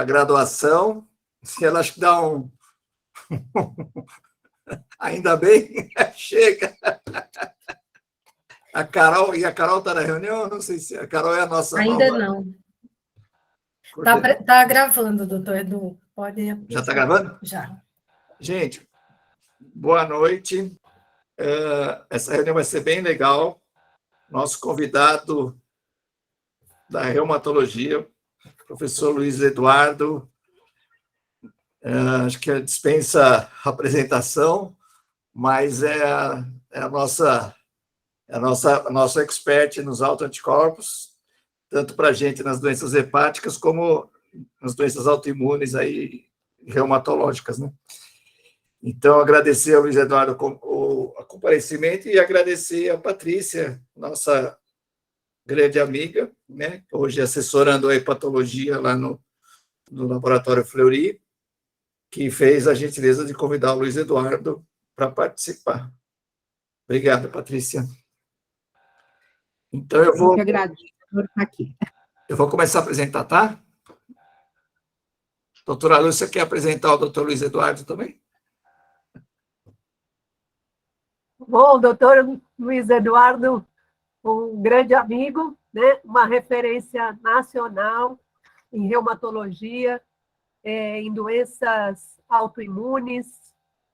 a graduação, se ela acho que dá um... Ainda bem, chega. A Carol está na reunião? Não sei se a Carol é a nossa Ainda nova... não. Está gravando, doutor Edu. Pode... Já está gravando? Já. Gente, boa noite. Essa reunião vai ser bem legal. Nosso convidado da reumatologia, professor Luiz Eduardo, acho que dispensa apresentação, mas é a nossa expert nos autoanticorpos, tanto para a gente nas doenças hepáticas como nas doenças autoimunes aí, reumatológicas, né? Então, agradecer ao Luiz Eduardo o comparecimento e agradecer a Patrícia, nossa grande amiga, né? Hoje assessorando a hepatologia lá no Laboratório Fleury, que fez a gentileza de convidar o Luiz Eduardo para participar. Obrigado, Patrícia. Então, eu vou... Eu que agradeço por estar aqui. Eu vou começar a apresentar, tá? Doutora Lúcia, quer apresentar o doutor Luiz Eduardo também? Bom, o doutor Luiz Eduardo, um grande amigo, né? Uma referência nacional em reumatologia, em doenças autoimunes,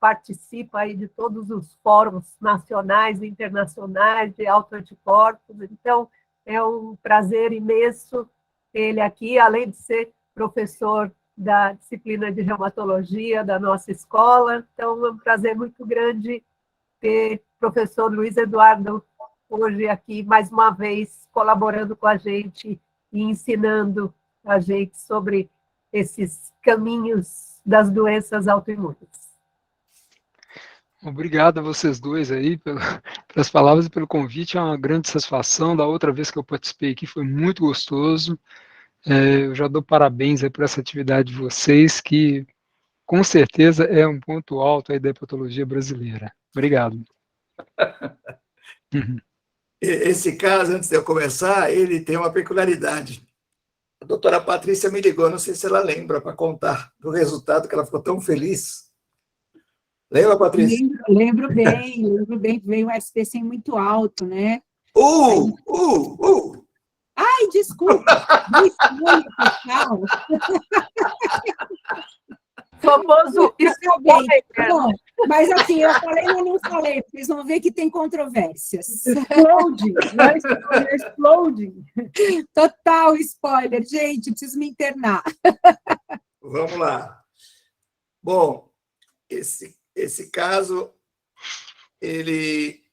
participa aí de todos os fóruns nacionais e internacionais de autoanticorpos. Então, é um prazer imenso ter ele aqui, além de ser professor da disciplina de reumatologia da nossa escola. Então, é um prazer muito grande ter o professor Luiz Eduardo hoje aqui, mais uma vez, colaborando com a gente e ensinando a gente sobre esses caminhos das doenças autoimunes. Obrigado a vocês dois aí pelas palavras e pelo convite, é uma grande satisfação. Da outra vez que eu participei aqui foi muito gostoso. Eu já dou parabéns aí por essa atividade de vocês, que com certeza é um ponto alto aí da hepatologia brasileira. Obrigado. Esse caso, antes de eu começar, ele tem uma peculiaridade. A doutora Patrícia me ligou, não sei se ela lembra, para contar do resultado, que ela ficou tão feliz. Lembra, Patrícia? Lembro bem, veio um SPC muito alto, né? Ai, desculpa! Pessoal. Famoso spoiler. Bom, mas assim, eu falei ou não falei, vocês vão ver que tem controvérsias. Exploding. Total spoiler, gente, preciso me internar. Vamos lá. Bom, esse caso, ele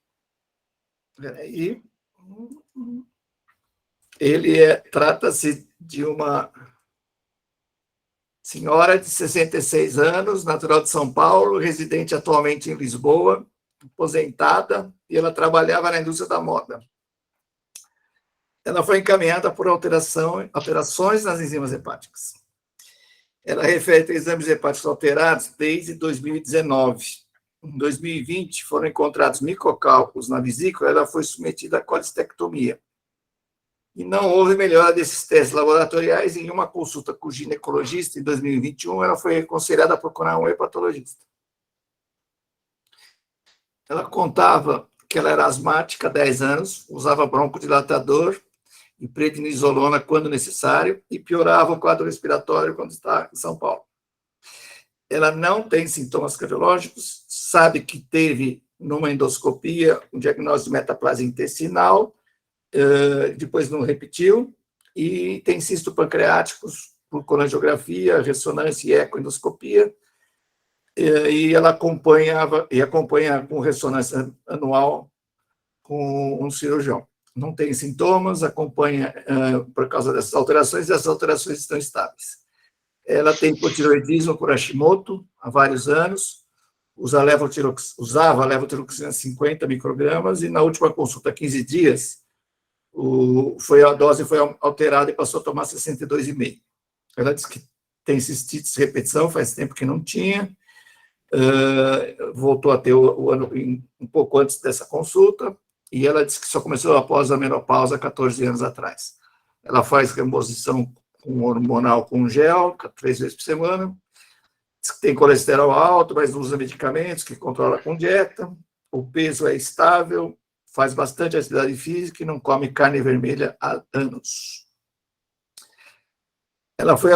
trata-se de uma senhora de 66 anos, natural de São Paulo, residente atualmente em Lisboa, aposentada, e ela trabalhava na indústria da moda. Ela foi encaminhada por alterações nas enzimas hepáticas. Ela refere a exames hepáticos alterados desde 2019. Em 2020, foram encontrados microcálculos na vesícula, ela foi submetida à colestectomia. E não houve melhora desses testes laboratoriais. Em uma consulta com o ginecologista, em 2021, ela foi aconselhada a procurar um hepatologista. Ela contava que ela era asmática há 10 anos, usava broncodilatador e prednisolona quando necessário, e piorava o quadro respiratório quando está em São Paulo. Ela não tem sintomas cardiológicos, sabe que teve, numa endoscopia, um diagnóstico de metaplasia intestinal, depois não repetiu, e tem cisto pancreáticos por colangiografia, ressonância e ecoendoscopia, e ela acompanha com ressonância anual com um cirurgião. Não tem sintomas, acompanha por causa dessas alterações, e as alterações estão estáveis. Ela tem hipotiroidismo por Hashimoto há vários anos, usava levotiroxina 50 microgramas, e na última consulta, há 15 dias, a dose foi alterada e passou a tomar 62,5. Ela disse que tem cistites de repetição, faz tempo que não tinha, voltou a ter o ano um pouco antes dessa consulta, e ela disse que só começou após a menopausa, 14 anos atrás. Ela faz reposição com hormonal com gel, 3 vezes por semana. Tem colesterol alto, mas usa medicamentos que controla com dieta. O peso é estável, faz bastante atividade física e não come carne vermelha há anos. Ela foi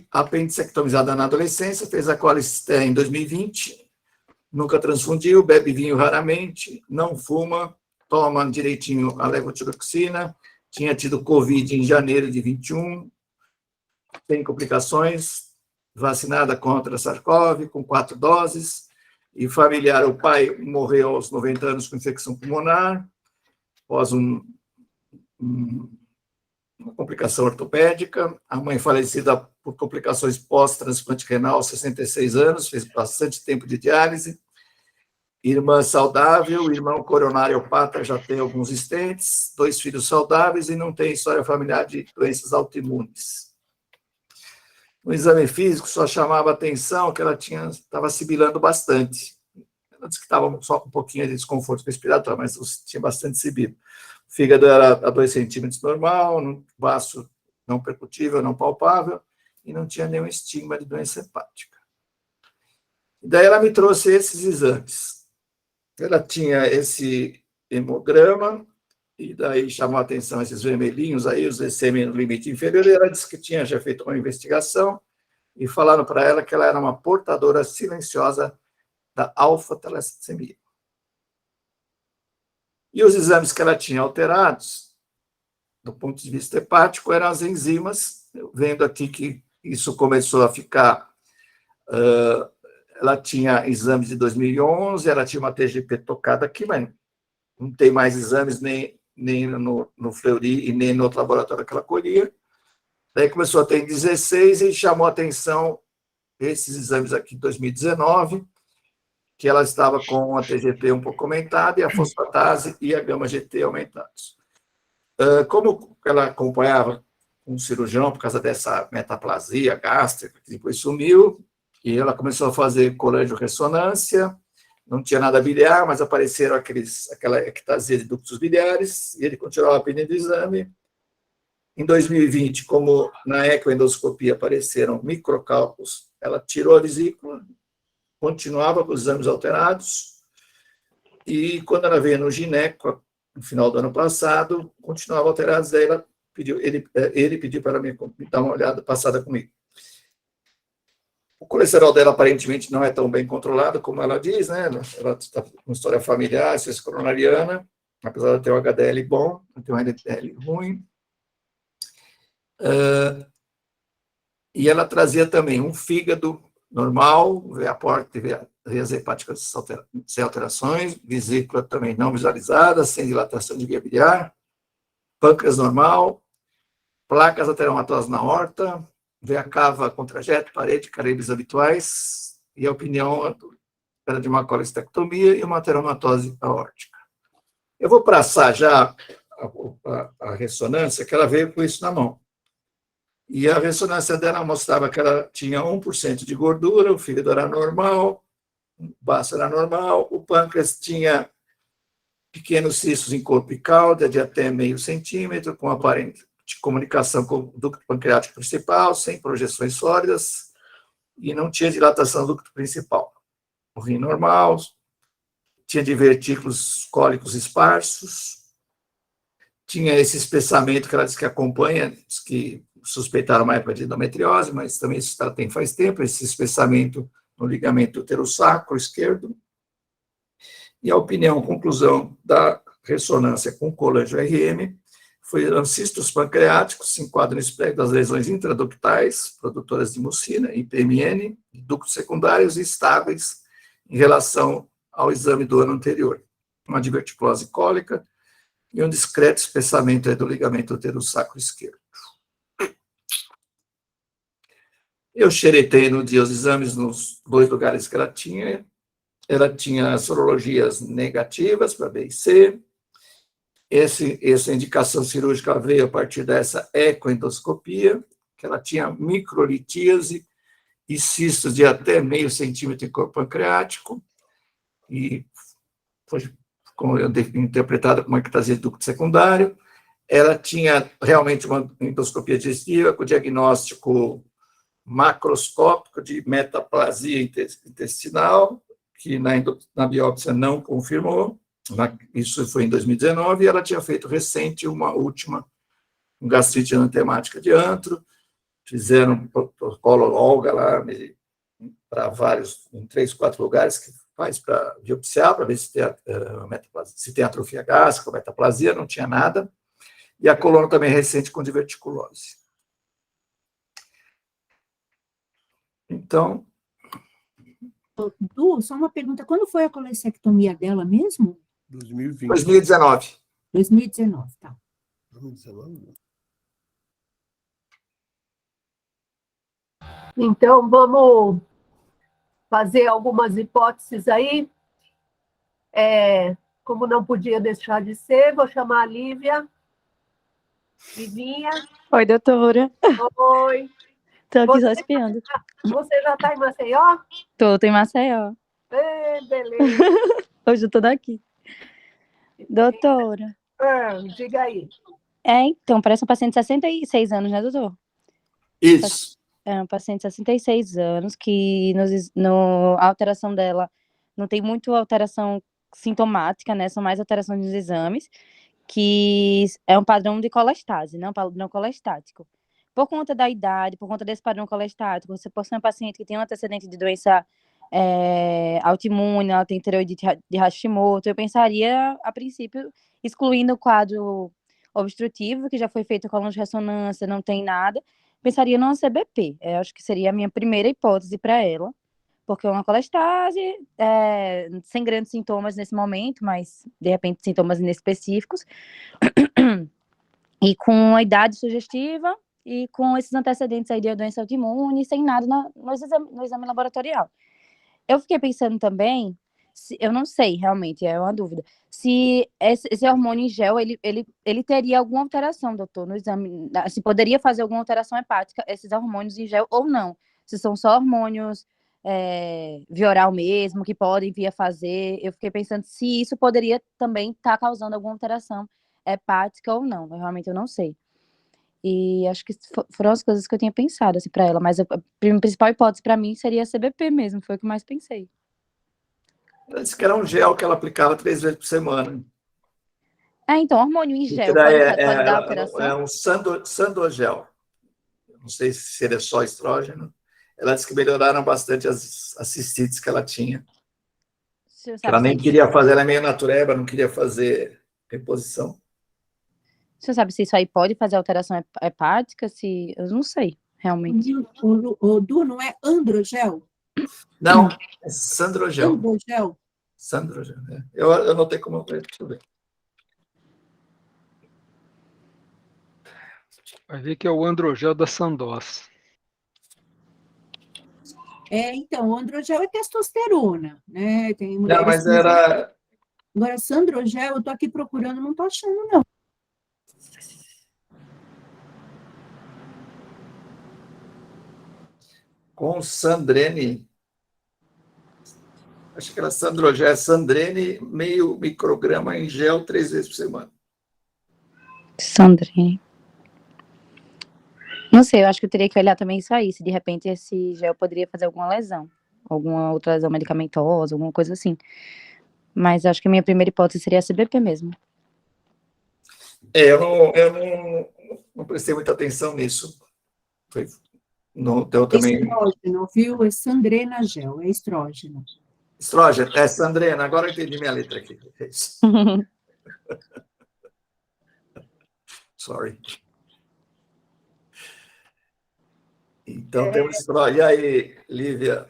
apendicectomizada na adolescência, fez a colecistectomia em 2020, nunca transfundiu, bebe vinho raramente, não fuma, toma direitinho a levotiroxina, tinha tido Covid em janeiro de 21, tem complicações, vacinada contra SARS-CoV, com 4 doses, e familiar, o pai morreu aos 90 anos com infecção pulmonar, após uma complicação ortopédica, a mãe falecida por complicações pós-transplante renal aos 66 anos, fez bastante tempo de diálise, irmã saudável, irmão coronariopata já tem alguns stents, 2 filhos saudáveis e não tem história familiar de doenças autoimunes. No exame físico, só chamava a atenção que ela estava sibilando bastante. Ela disse que estava só com um pouquinho de desconforto respiratório, mas tinha bastante sibilo. O fígado era a 2 centímetros normal, no baço não percutível, não palpável, e não tinha nenhum estigma de doença hepática. E daí ela me trouxe esses exames. Ela tinha esse hemograma, e daí chamou a atenção esses vermelhinhos aí, os ECM no limite inferior, e ela disse que tinha já feito uma investigação, e falaram para ela que ela era uma portadora silenciosa da alfa-talassemia. E os exames que ela tinha alterados, do ponto de vista hepático, eram as enzimas, vendo aqui que isso começou a ficar... ela tinha exames de 2011, ela tinha uma TGP tocada aqui, mas não tem mais exames nem no Fleury e nem no outro laboratório que ela colhia. Daí começou a ter em 16 e chamou a atenção esses exames aqui em 2019, que ela estava com a TGP um pouco aumentada e a fosfatase e a gama-GT aumentados. Como ela acompanhava um cirurgião por causa dessa metaplasia gástrica, que depois sumiu, e ela começou a fazer colangio-ressonância, não tinha nada biliar, mas apareceram aquela ectasia de ductos biliares, e ele continuava pedindo exame. Em 2020, como na ecoendoscopia apareceram microcálculos, ela tirou a vesícula, continuava com os exames alterados, e quando ela veio no gineco, no final do ano passado, continuava alterados, daí ele pediu para me dar uma olhada passada comigo. O colesterol dela aparentemente não é tão bem controlado como ela diz, né? Ela está com história familiar, ciência coronariana, apesar de ter um HDL bom, tem um LDL ruim. E ela trazia também um fígado normal, VA-porte, veias hepáticas sem alterações, vesícula também não visualizada, sem dilatação de via biliar, pâncreas normal, placas ateromatosas na aorta, veia cava com trajeto, parede, caríbes habituais, e a opinião era de uma colestectomia e uma ateromatose aórtica. Eu vou passar já a ressonância, que ela veio com isso na mão. E a ressonância dela mostrava que ela tinha 1% de gordura, o fígado era normal, o baço era normal, o pâncreas tinha pequenos cistos em corpo e cauda de até meio centímetro, com aparente de comunicação com o ducto pancreático principal, sem projeções sólidas, e não tinha dilatação do ducto principal. O rim normal, tinha divertículos cólicos esparsos, tinha esse espessamento que ela disse que acompanha, diz que suspeitaram uma época de endometriose, mas também isso ela tem faz tempo, esse espessamento no ligamento uterosacro esquerdo. E a opinião, conclusão da ressonância com colangio-RM foi cistos pancreáticos, se enquadram no espectro das lesões intraductais, produtoras de mucina e PMN, ductos secundários e estáveis em relação ao exame do ano anterior. Uma diverticulose cólica e um discreto espessamento do ligamento uterosacro esquerdo. Eu xeretei no dia os exames nos 2 lugares que ela tinha. Ela tinha sorologias negativas para B e C. Essa indicação cirúrgica veio a partir dessa ecoendoscopia, que ela tinha microlitíase e cistos de até meio centímetro em corpo pancreático, e foi interpretada como ectasia de ducto secundário. ela tinha realmente uma endoscopia digestiva com diagnóstico macroscópico de metaplasia intestinal, que na biópsia não confirmou, isso foi em 2019, e ela tinha feito recente uma última gastrite antemática de antro, fizeram um protocolo Olga lá, para vários, em 3, 4 lugares, que faz para biopsiar, para ver se tem, se tem atrofia gástrica, metaplasia, não tinha nada, e a coluna também recente com diverticulose. Então... Du, só uma pergunta, quando foi a colestectomia dela mesmo? 2020. 2019. 2019, tá. 2019? Então, vamos fazer algumas hipóteses aí. Como não podia deixar de ser, vou chamar a Lívia. Livinha. Oi, doutora. Oi. Tô aqui só espiando. Você já está em Maceió? Tô em Maceió. Beleza. Hoje eu tô daqui. Doutora. Diga aí. Então, parece um paciente de 66 anos, né, doutor? Isso. É um paciente de 66 anos, que a alteração dela não tem muito alteração sintomática, né? São mais alterações nos exames, que é um padrão de colestase, né? Um padrão colestático. Por conta da idade, por conta desse padrão colestático, você pode ser um paciente que tem um antecedente de doença autoimune, ela tem tireoidite de Hashimoto, eu pensaria, a princípio, excluindo o quadro obstrutivo, que já foi feito coluna de ressonância, não tem nada, pensaria numa CBP. Acho que seria a minha primeira hipótese para ela, porque é uma colestase, sem grandes sintomas nesse momento, mas, de repente, sintomas inespecíficos, e com a idade sugestiva, e com esses antecedentes aí de doença autoimune, sem nada no exame laboratorial. Eu fiquei pensando também, eu não sei realmente, é uma dúvida, se esse hormônio em gel, ele teria alguma alteração, doutor, no exame, se poderia fazer alguma alteração hepática, esses hormônios em gel ou não, se são só hormônios via oral mesmo, que podem vir a fazer, eu fiquei pensando se isso poderia também estar causando alguma alteração hepática ou não, realmente eu não sei. E acho que foram as coisas que eu tinha pensado assim, para ela, mas a principal hipótese para mim seria a CBP mesmo, foi o que mais pensei. Ela disse que era um gel que ela aplicava 3 vezes por semana. Então, hormônio em gel pode dar alteração? É um sandogel. Não sei se seria só estrógeno. Ela disse que melhoraram bastante as cistites que ela tinha. Ela nem queria fazer, ela é meio natureba, não queria fazer reposição. O senhor sabe se isso aí pode fazer alteração hepática? Eu não sei, realmente. O Du, não é androgel? Não, é sandrogel. Androgel. Sandrogel, né? Eu não tenho como ver, deixa eu ver. Vai ver que é o androgel da Sandoz. Então, o androgel é testosterona, né? Tem Não, mas era... Agora, sandrogel, eu tô aqui procurando, não tô achando, não. Com Sandrene. Acho que era Sandrogel, Sandrene, meio micrograma em gel 3 vezes por semana. Sandrine. Não sei, eu acho que eu teria que olhar também isso aí, se de repente esse gel poderia fazer alguma lesão, alguma outra lesão medicamentosa, alguma coisa assim. Mas acho que a minha primeira hipótese seria a CBP mesmo. Eu não prestei muita atenção nisso. Eu também... Estrógeno, viu? É Sandrena gel, é estrógeno. Estrógeno, Sandrena, agora eu entendi minha letra aqui. Sorry. Então, temos estrógeno. E aí, Lívia?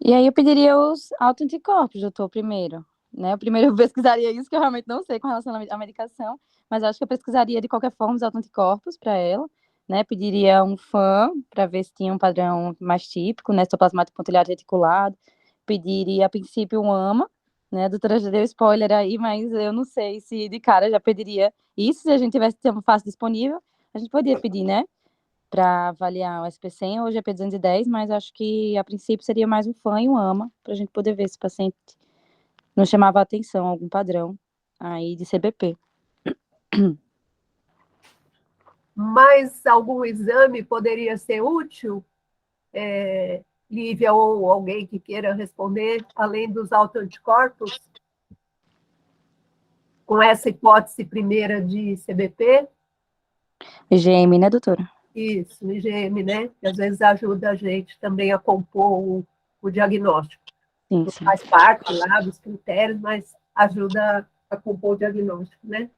E aí eu pediria os autoanticorpos, doutor, primeiro. Né? Eu primeiro pesquisaria isso, que eu realmente não sei com relação à medicação, mas acho que eu pesquisaria de qualquer forma os autoanticorpos para ela, né? Pediria um FAM para ver se tinha um padrão mais típico, né? Citoplasmático pontilhado reticulado. Pediria, a princípio, um AMA, né? A doutora já deu spoiler aí, mas eu não sei se de cara já pediria isso. Se a gente tivesse uma fase disponível, a gente poderia pedir, né? Para avaliar o SP100 ou o GP210, mas acho que, a princípio, seria mais um FAM e um AMA, para a gente poder ver se o paciente não chamava a atenção, algum padrão aí de CBP. mais algum exame poderia ser útil? Lívia ou alguém que queira responder, além dos autoanticorpos, com essa hipótese primeira de CBP? IgM, né, doutora? Isso, o IgM, né? Que às vezes ajuda a gente também a compor o diagnóstico. Sim, Não sim. faz parte lá dos critérios, mas ajuda a compor o diagnóstico, né?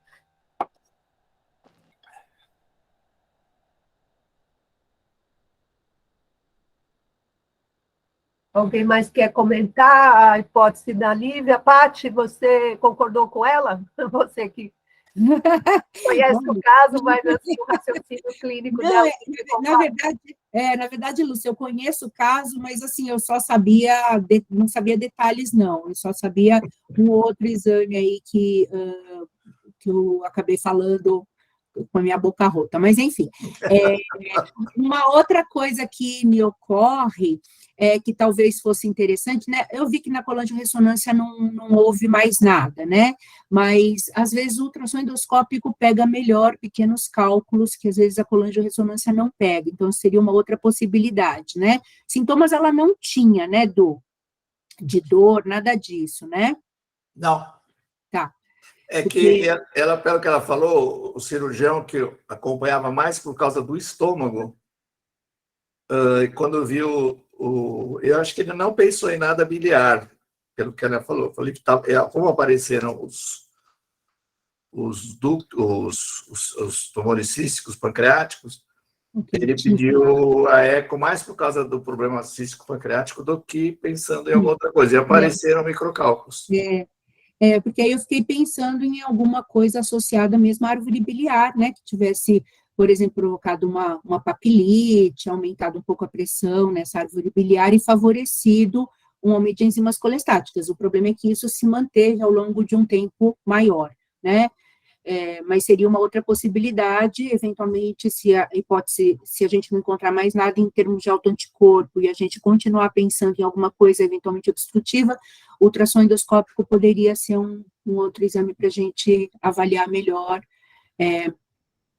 Alguém mais quer comentar a hipótese da Lívia? Paty, você concordou com ela? Você que conhece o caso, mas assim, o raciocínio clínico Não, dela. na verdade, Lúcia, eu conheço o caso, mas assim, eu só sabia, não sabia detalhes, não. Eu só sabia um outro exame aí que eu acabei falando com a minha boca rota. Mas, enfim, uma outra coisa que me ocorre que talvez fosse interessante, né? Eu vi que na colangio-ressonância não houve mais nada, né? Mas, às vezes, o ultrassom endoscópico pega melhor pequenos cálculos que, às vezes, a colangio-ressonância não pega. Então, seria uma outra possibilidade, né? Sintomas ela não tinha, né, de dor, nada disso, né? Não. Tá. É Porque... que ela, pelo que ela falou, o cirurgião que acompanhava mais por causa do estômago, quando viu eu acho que ele não pensou em nada biliar, pelo que ela falou. Falei que como apareceram os tumores císticos pancreáticos, ele pediu a eco mais por causa do problema cístico pancreático do que pensando em alguma outra coisa. E apareceram microcálculos. Porque aí eu fiquei pensando em alguma coisa associada mesmo à árvore biliar, né, que tivesse, por exemplo, provocado uma papilite, aumentado um pouco a pressão nessa árvore biliar e favorecido um aumento de enzimas colestáticas. O problema é que isso se manteve ao longo de um tempo maior, né? Mas seria uma outra possibilidade, eventualmente, se a gente não encontrar mais nada em termos de autoanticorpo e a gente continuar pensando em alguma coisa eventualmente obstrutiva, o ultrassom endoscópico poderia ser um outro exame para a gente avaliar melhor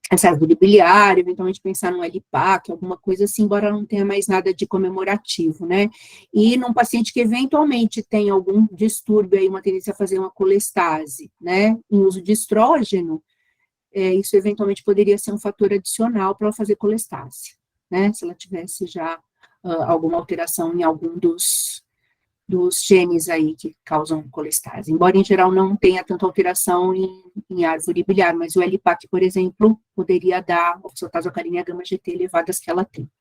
essa árvore biliar, eventualmente pensar num LPAC, alguma coisa assim, embora não tenha mais nada de comemorativo, né? E num paciente que eventualmente tem algum distúrbio aí, uma tendência a fazer uma colestase, né? Em uso de estrógeno, isso eventualmente poderia ser um fator adicional para ela fazer colestase, né? Se ela tivesse já alguma alteração em algum dos genes aí que causam colestase, embora em geral não tenha tanta alteração em árvore biliar, mas o LPAC, por exemplo, poderia dar oxotazocarina gama-GT elevadas que ela tem,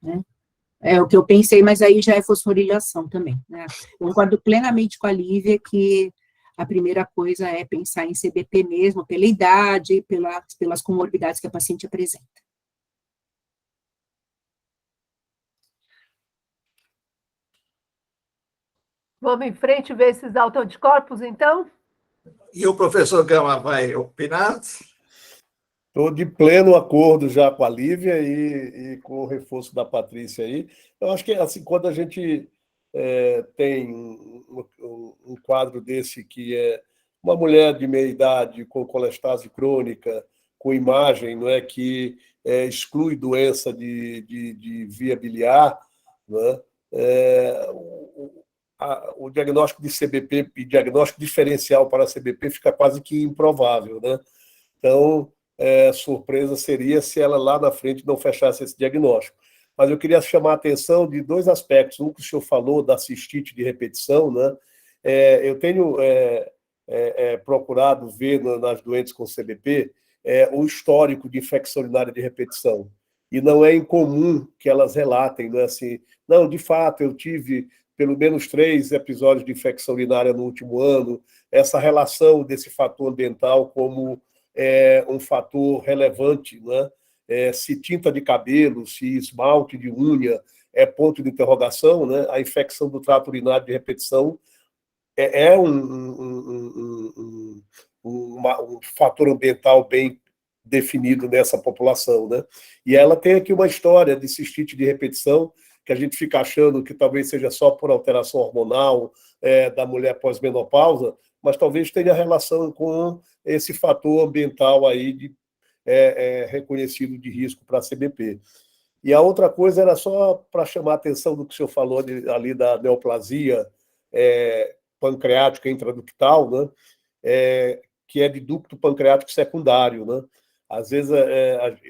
né? É o que eu pensei, mas aí já é fosforilação também, né? Eu concordo plenamente com a Lívia que a primeira coisa é pensar em CBP mesmo, pela idade, pelas comorbidades que a paciente apresenta. Vamos em frente ver esses autoanticorpos, então? E o professor Gama vai opinar? Estou de pleno acordo já com a Lívia e com o reforço da Patrícia aí. Eu acho que assim, quando a gente tem um quadro desse que é uma mulher de meia idade com colestase crônica, com imagem, não é, que exclui doença de via biliar, não é? O diagnóstico de CBP e diagnóstico diferencial para CBP fica quase que improvável, né? Então, surpresa seria se ela lá na frente não fechasse esse diagnóstico. Mas eu queria chamar a atenção de dois aspectos. Um que o senhor falou da cistite de repetição, né? Eu tenho procurado ver nas doentes com CBP o histórico de infecção urinária de repetição. E não é incomum que elas relatem, né, assim, não, de fato, eu tive pelo menos 3 episódios de infecção urinária no último ano, essa relação desse fator ambiental como um fator relevante, né? Se tinta de cabelo, se esmalte de unha é ponto de interrogação, né? A infecção do trato urinário de repetição é um fator ambiental bem definido nessa população, né? E ela tem aqui uma história de cistite de repetição que a gente fica achando que talvez seja só por alteração hormonal da mulher pós-menopausa, mas talvez tenha relação com esse fator ambiental aí é reconhecido de risco para a CBP. E a outra coisa era só para chamar a atenção do que o senhor falou ali da neoplasia pancreática intraductal, né? Que é de ducto pancreático secundário, né? Às vezes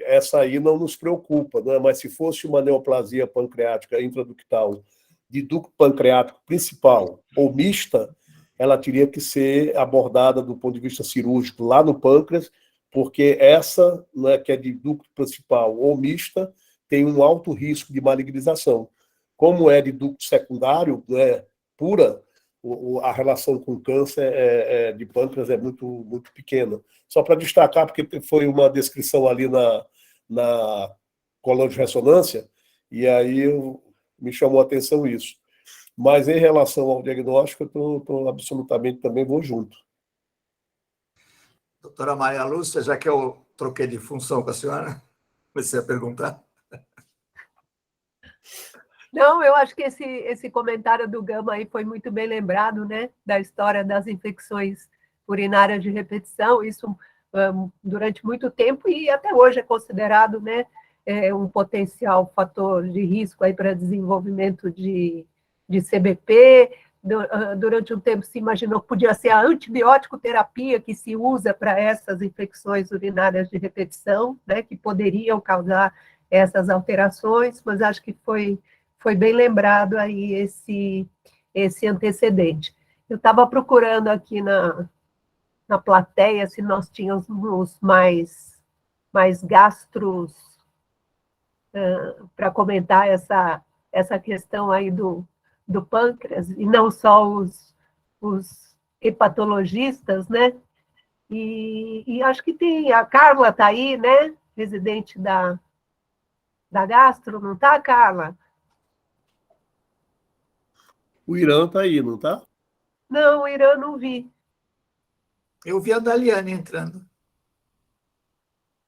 essa aí não nos preocupa, né? Mas se fosse uma neoplasia pancreática intraductal de ducto pancreático principal ou mista, ela teria que ser abordada do ponto de vista cirúrgico lá no pâncreas, porque essa, né, que é de ducto principal ou mista, tem um alto risco de malignização. Como é de ducto secundário, né, pura, a relação com câncer de pâncreas é muito, muito pequena. Só para destacar, porque foi uma descrição ali na coluna de ressonância, e aí me chamou a atenção isso. Mas em relação ao diagnóstico, eu estou absolutamente também vou junto. Doutora Maria Lúcia, já que eu troquei de função com a senhora, você ia perguntar? Não, eu acho que esse comentário do Gama aí foi muito bem lembrado, né? Da história das infecções urinárias de repetição. Isso durante muito tempo e até hoje é considerado, né, um potencial fator de risco aí para desenvolvimento de CBP. Durante um tempo se imaginou que podia ser a antibiótico terapia que se usa para essas infecções urinárias de repetição, né, que poderiam causar essas alterações, mas acho que foi bem lembrado aí esse antecedente. Eu estava procurando aqui na plateia se nós tínhamos mais gastros para comentar essa questão aí do pâncreas, e não só os hepatologistas, né? E acho que tem, a Carla está aí, né? Residente da Gastro, não está, Carla? O Irã está aí, não está? Não, o Irã não vi. Eu vi a Daliane entrando.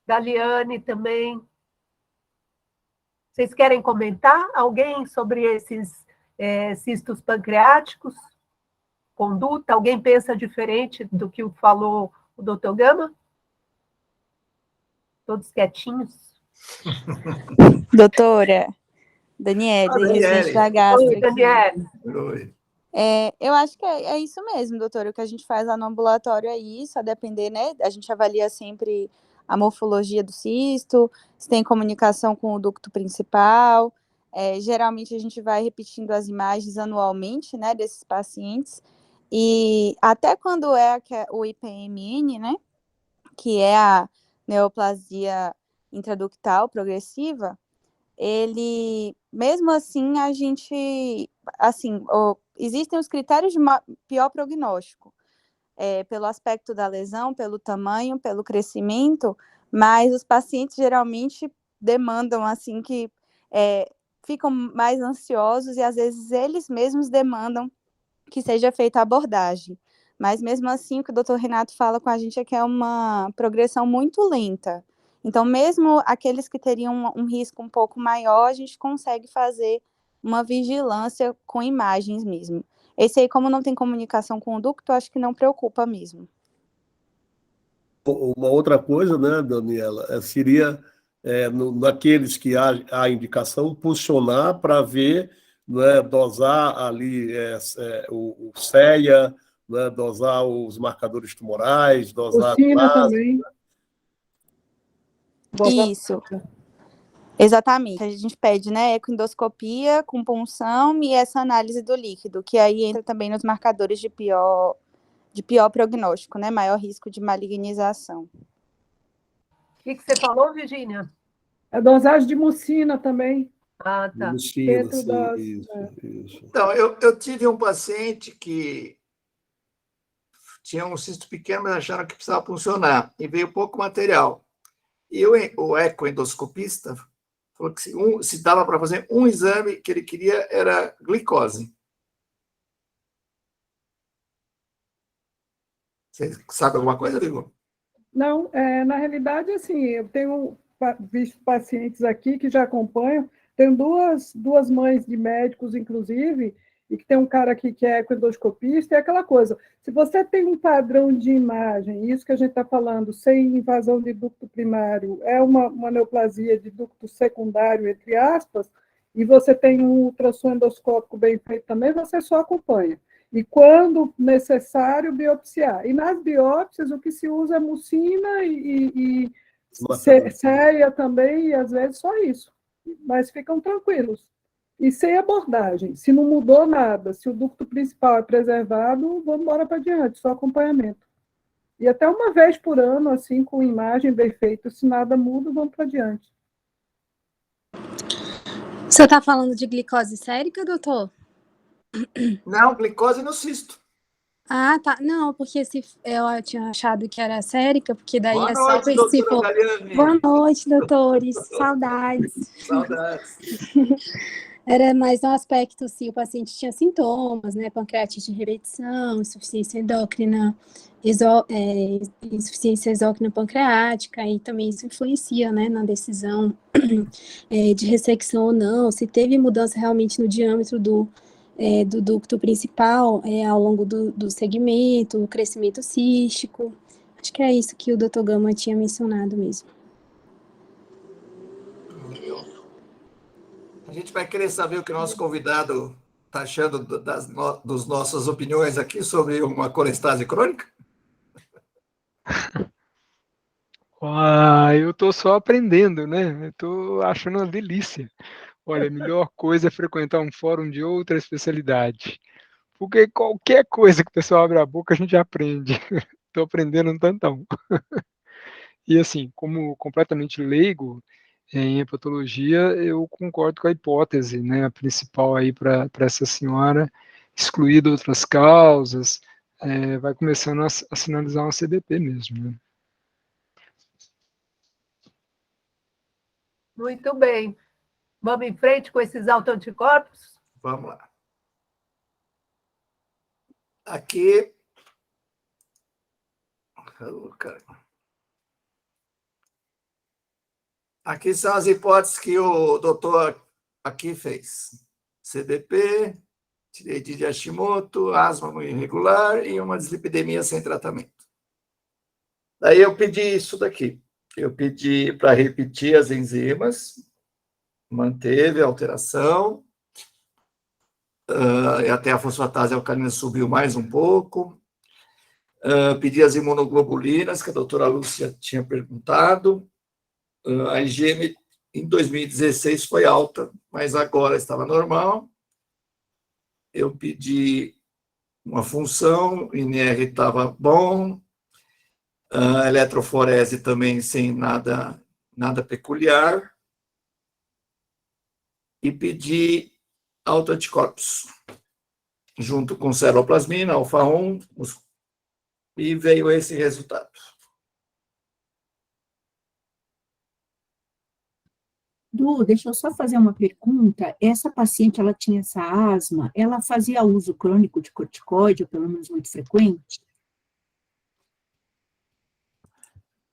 Daliane também. Vocês querem comentar alguém sobre esses cistos pancreáticos? Conduta? Alguém pensa diferente do que falou o doutor Gama? Todos quietinhos? Doutora Daniele, residente da Gastro. Oi, Daniele. Oi. Eu acho que é isso mesmo, doutora. O que a gente faz lá no ambulatório é isso, a depender, né? A gente avalia sempre a morfologia do cisto, se tem comunicação com o ducto principal. Geralmente a gente vai repetindo as imagens anualmente, né, desses pacientes. E até quando o IPMN, né, que é a neoplasia intraductal progressiva, ele, mesmo assim, a gente, assim, existem os critérios de pior prognóstico, pelo aspecto da lesão, pelo tamanho, pelo crescimento, mas os pacientes geralmente demandam, assim, que ficam mais ansiosos e, às vezes, eles mesmos demandam que seja feita a abordagem. Mas, mesmo assim, o que o doutor Renato fala com a gente é que é uma progressão muito lenta. Então, mesmo aqueles que teriam um risco um pouco maior, a gente consegue fazer uma vigilância com imagens mesmo. Esse aí, como não tem comunicação com o ducto, acho que não preocupa mesmo. Uma outra coisa, né, Daniela, seria naqueles que há indicação, posicionar para ver, né, dosar ali o CEA, né, dosar os marcadores tumorais, dosar Mucina a também. Isso. Exatamente. A gente pede, né, ecoendoscopia com punção e essa análise do líquido, que aí entra também nos marcadores de pior prognóstico, né, maior risco de malignização. O que você falou, Virgínia? A dosagem de mucina também. Ah, tá. Mucina, Dentro sim, das- isso. Então, eu tive um paciente que tinha um cisto pequeno, mas acharam que precisava funcionar, e veio pouco material. E o ecoendoscopista falou que se dava para fazer um exame que ele queria era glicose. Você sabe alguma coisa, Igor? Não, na realidade, assim, eu tenho visto pacientes aqui que já acompanham, tenho duas mães de médicos, inclusive, e que tem um cara aqui que é ecoendoscopista, é aquela coisa. Se você tem um padrão de imagem, isso que a gente está falando, sem invasão de ducto primário, é uma neoplasia de ducto secundário, entre aspas, e você tem um ultrassom endoscópico bem feito também, você só acompanha. E, quando necessário, biopsiar. E nas biópsias, o que se usa é mucina e ceia também, e às vezes só isso. Mas ficam tranquilos. E sem abordagem. Se não mudou nada, se o ducto principal é preservado, vamos embora para diante, só acompanhamento. E até uma vez por ano, assim, com imagem bem feita, se nada muda, vamos para diante. Você está falando de glicose sérica, doutor? Não, glicose no cisto. Ah, tá. Não, porque se eu tinha achado que era sérica, porque daí Boa é só noite, ver se doutora for. Dariane. Boa noite, doutores. Saudades. Saudades. Era mais no aspecto se o paciente tinha sintomas, né? Pancreatite em repetição, insuficiência endócrina, insuficiência exócrina pancreática, e também isso influencia, né, na decisão de ressecção ou não, se teve mudança realmente no diâmetro do ducto principal ao longo do segmento, o crescimento cístico. Acho que é isso que o Dr. Gama tinha mencionado mesmo. A gente vai querer saber o que o nosso convidado está achando das nossas opiniões aqui sobre uma colestase crônica? Eu estou só aprendendo, né? Eu estou achando uma delícia. Olha, a melhor coisa é frequentar um fórum de outra especialidade. Porque qualquer coisa que o pessoal abre a boca, a gente aprende. Estou aprendendo um tantão. E assim, como completamente leigo em hepatologia, eu concordo com a hipótese, né, a principal aí para essa senhora, excluído outras causas, vai começando a sinalizar uma CBP mesmo, né? Muito bem. Vamos em frente com esses autoanticorpos? Vamos lá. Aqui. Aqui são as hipóteses que o doutor aqui fez. CDP, tireoidite de Hashimoto, asma irregular e uma dislipidemia sem tratamento. Daí eu pedi isso daqui. Eu pedi para repetir as enzimas, manteve a alteração, e até a fosfatase alcalina subiu mais um pouco. Pedi as imunoglobulinas, que a doutora Lúcia tinha perguntado. A IgM em 2016 foi alta, mas agora estava normal. Eu pedi uma função, INR estava bom, a eletroforese também sem nada peculiar, e pedi autoanticorpos, junto com seroplasmina, alfa-1, e veio esse resultado. Du, deixa eu só fazer uma pergunta. Essa paciente, ela tinha essa asma, ela fazia uso crônico de corticoide, ou pelo menos muito frequente?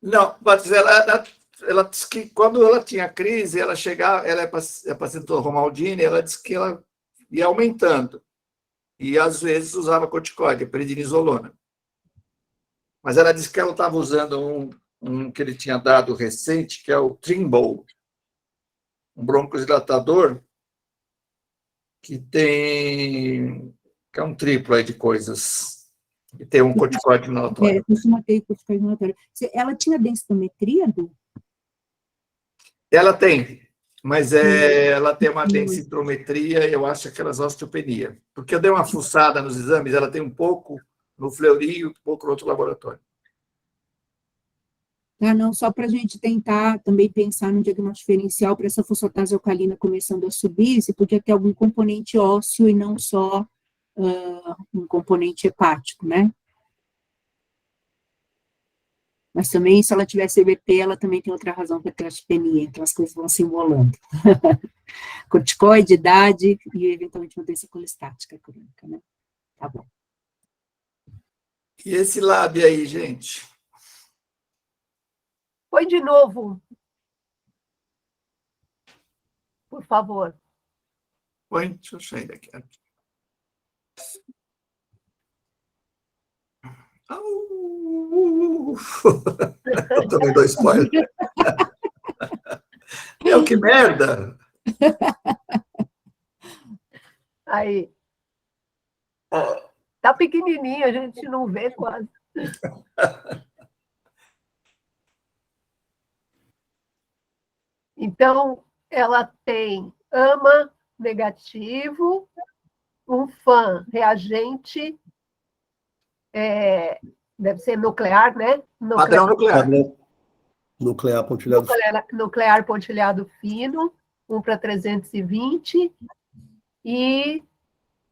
Não, mas ela disse que quando ela tinha crise, ela chegava, ela é paciente do Romaldini, ela disse que ela ia aumentando. E às vezes usava corticoide, prednisolona. Mas ela disse que ela estava usando um que ele tinha dado recente, que é o Trimble, um broncodilatador que é um triplo aí de coisas. E tem um corticoide inalatório. Costuma ter corticoide inalatório. Ela tinha densitometria, Du? Ela tem, mas ela tem uma densitometria, eu acho aquelas osteopenia. Porque eu dei uma fuçada nos exames, ela tem um pouco no Fleury e um pouco no outro laboratório. Não, só para a gente tentar também pensar no diagnóstico diferencial para essa fosfatase alcalina começando a subir, se podia ter algum componente ósseo e não só um componente hepático, né? Mas também, se ela tiver CBP, ela também tem outra razão para ter osteopenia, então as coisas vão se embolando. Corticoide, idade e, eventualmente, uma doença colestática crônica, né? Tá bom. E esse lab aí, gente? Põe de novo, por favor. Põe, deixa eu sair daqui. Eu também dou spoiler. Meu, que merda! Aí. Tá pequenininho, a gente não vê quase. Então, ela tem ama negativo, um fã reagente, deve ser nuclear, né? Padrão nuclear. Nuclear pontilhado Nuclear pontilhado fino, 1/320, e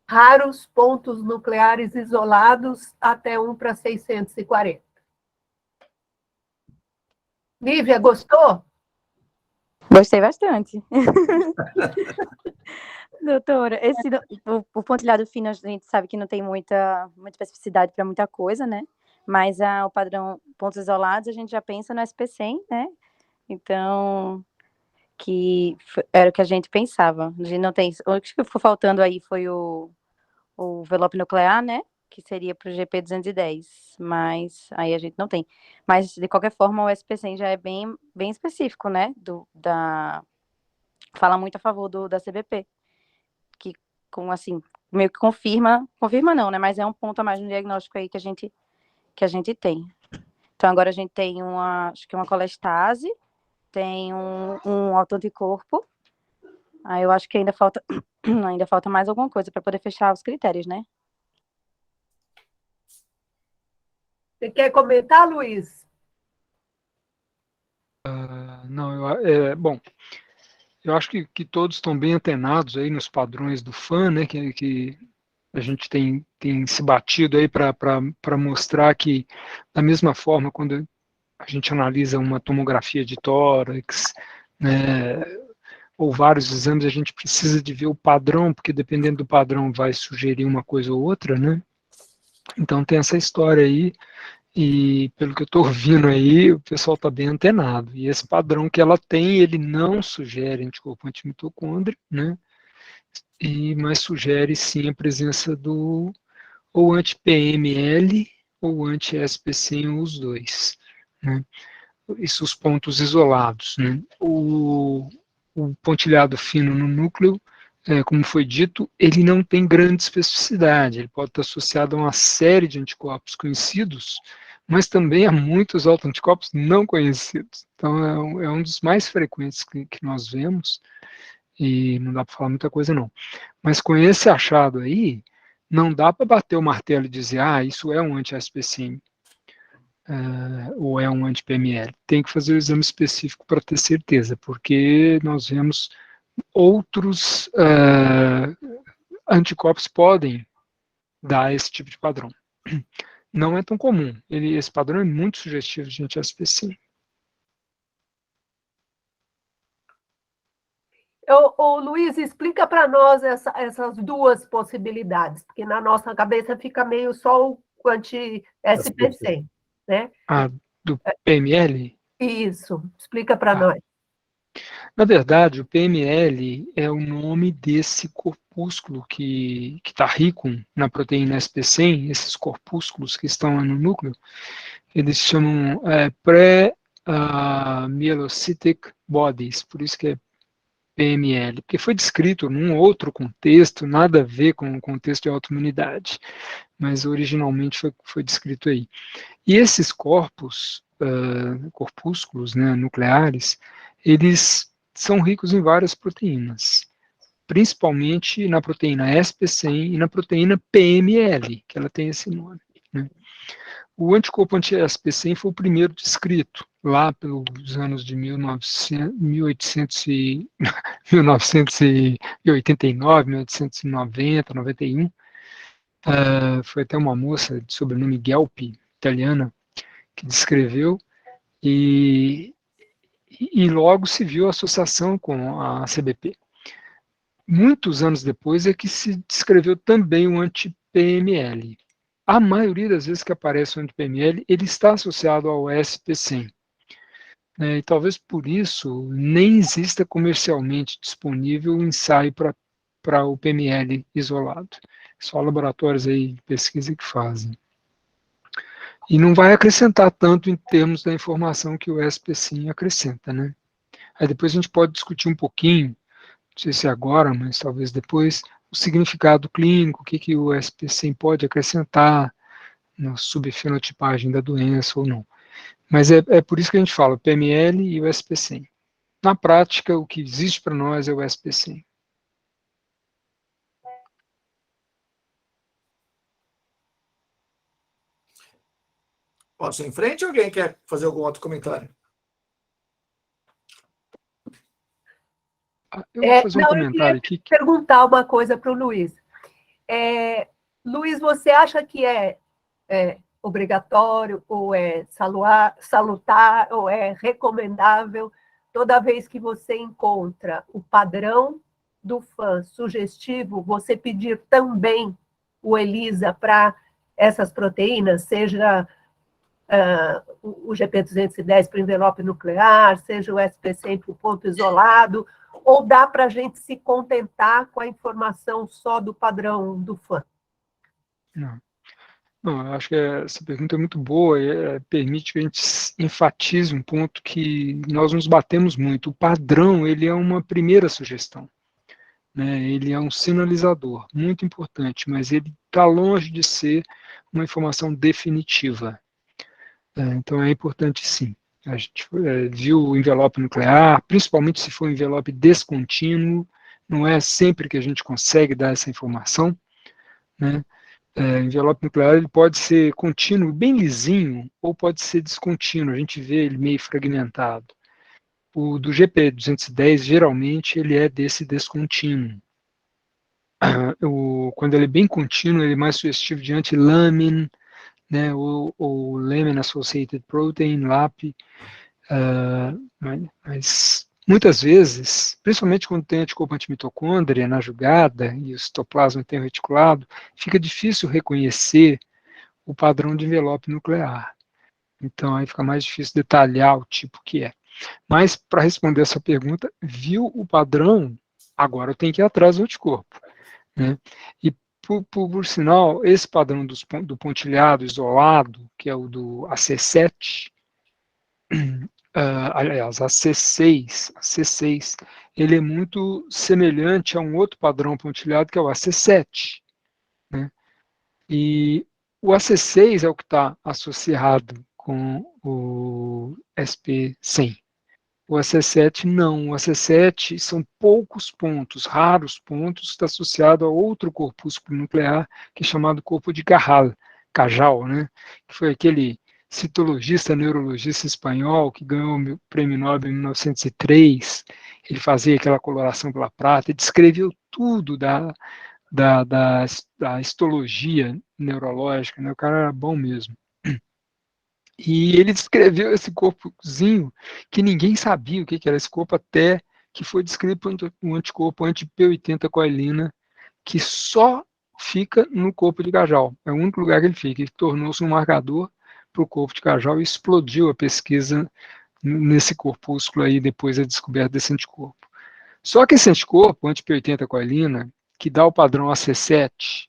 raros pontos nucleares isolados até 1/640. Lívia, gostou? Gostei bastante. Doutora, o pontilhado fino a gente sabe que não tem muita especificidade para muita coisa, né? Mas o padrão pontos isolados a gente já pensa no SP100, né? Então, era o que a gente pensava. A gente não tem, o que ficou faltando aí foi o envelope nuclear, né? Que seria para o GP210, mas aí a gente não tem. Mas, de qualquer forma, o SP100 já é bem específico, né? Fala muito a favor da CBP, que, assim, meio que confirma não, né? Mas é um ponto a mais no diagnóstico aí que a gente tem. Então, agora a gente tem acho que uma colestase, tem um autoanticorpo. Aí eu acho que ainda falta mais alguma coisa para poder fechar os critérios, né? Você quer comentar, Luiz? Não, bom, eu acho que todos estão bem antenados aí nos padrões do FAN, né, que a gente tem se batido aí para mostrar que, da mesma forma, quando a gente analisa uma tomografia de tórax, né, ou vários exames, a gente precisa de ver o padrão, porque dependendo do padrão vai sugerir uma coisa ou outra, né? Então tem essa história aí, e pelo que eu estou ouvindo aí, o pessoal está bem antenado. E esse padrão que ela tem, ele não sugere anticorpo antimitocôndrio, né? Mas sugere sim a presença do ou anti-PML ou anti-SPC, ou os dois, né? Isso os pontos isolados, né? O pontilhado fino no núcleo, como foi dito, ele não tem grande especificidade, ele pode estar associado a uma série de anticorpos conhecidos, mas também a muitos autoanticorpos não conhecidos. Então, é um dos mais frequentes que nós vemos, e não dá para falar muita coisa não. Mas com esse achado aí, não dá para bater o martelo e dizer, isso é um anti-SPCM, ou é um anti-PML. Tem que fazer o exame específico para ter certeza, porque nós vemos outros anticorpos podem dar esse tipo de padrão. Não é tão comum. Esse padrão é muito sugestivo de anti-SPC. Luiz, explica para nós essas duas possibilidades, porque na nossa cabeça fica meio só o anti-SPC, né? Do PML? Isso, explica para nós. Na verdade, o PML é o nome desse corpúsculo que está rico na proteína SP100, esses corpúsculos que estão lá no núcleo, eles chamam pré-mielocytic bodies, por isso que é PML, porque foi descrito num outro contexto, nada a ver com o contexto de autoimunidade, mas originalmente foi descrito aí. E esses corpúsculos, né, nucleares, eles são ricos em várias proteínas, principalmente na proteína SP100 e na proteína PML, que ela tem esse nome, né? O anticorpo anti-SP100 foi o primeiro descrito, lá pelos anos de 1989, 1890, 91. Foi até uma moça de sobrenome Gelpi, italiana, que descreveu, e logo se viu a associação com a CBP. Muitos anos depois é que se descreveu também o anti-PML. A maioria das vezes que aparece o anti-PML, ele está associado ao SP100. E talvez por isso nem exista comercialmente disponível um ensaio para o PML isolado. Só laboratórios aí de pesquisa que fazem. E não vai acrescentar tanto em termos da informação que o SPSIM acrescenta, né? Aí depois a gente pode discutir um pouquinho, não sei se agora, mas talvez depois, o significado clínico, o que o SPSIM pode acrescentar na subfenotipagem da doença ou não. Mas é por isso que a gente fala o PML e o SPSIM. Na prática, o que existe para nós é o SPSIM. Posso ir em frente ou alguém quer fazer algum outro comentário? Eu vou fazer um Não, eu comentário queria aqui. perguntar uma coisa para o Luiz. Luiz, você acha que é obrigatório, ou é salutar, ou é recomendável, toda vez que você encontra o padrão do fã sugestivo, você pedir também o ELISA para essas proteínas, seja o GP210 para envelope nuclear, seja o SP100 para o ponto isolado, ou dá para a gente se contentar com a informação só do padrão do fã? Não, eu acho que essa pergunta é muito boa e permite que a gente enfatize um ponto que nós nos batemos muito. O padrão, ele é uma primeira sugestão, né? Ele é um sinalizador, muito importante, mas ele está longe de ser uma informação definitiva. Então é importante sim. A gente viu o envelope nuclear, principalmente se for um envelope descontínuo, não é sempre que a gente consegue dar essa informação, né? Envelope nuclear ele pode ser contínuo, bem lisinho, ou pode ser descontínuo, a gente vê ele meio fragmentado. O do GP210, geralmente, ele é desse descontínuo. Quando ele é bem contínuo, ele é mais sugestivo de anti-lamin, né, ou Lamin Associated Protein, LAP, mas muitas vezes, principalmente quando tem anticorpo antimitocôndria na jugada e o citoplasma tem reticulado, fica difícil reconhecer o padrão de envelope nuclear. Então aí fica mais difícil detalhar o tipo que é. Mas para responder essa pergunta, viu o padrão, agora eu tenho que ir atrás do anticorpo, né? E por sinal, esse padrão do pontilhado isolado, que é o do AC7, aliás, a C6, ele é muito semelhante a um outro padrão pontilhado, que é o AC7, né? E o AC6 é o que está associado com o SP100. O AC7 não. O AC7 são poucos pontos, raros pontos, está associado a outro corpúsculo nuclear, que é chamado corpo de Cajal, né? Que foi aquele citologista, neurologista espanhol que ganhou o prêmio Nobel em 1903. Ele fazia aquela coloração pela prata e descreveu tudo da histologia neurológica, né? O cara era bom mesmo. E ele descreveu esse corpozinho que ninguém sabia o que era esse corpo, até que foi descrito um anticorpo anti-P80-coilina, que só fica no corpo de Cajal. É o único lugar que ele fica. Ele tornou-se um marcador para o corpo de Cajal e explodiu a pesquisa nesse corpúsculo aí, depois da descoberta desse anticorpo. Só que esse anticorpo, anti-P80-coilina, que dá o padrão AC7,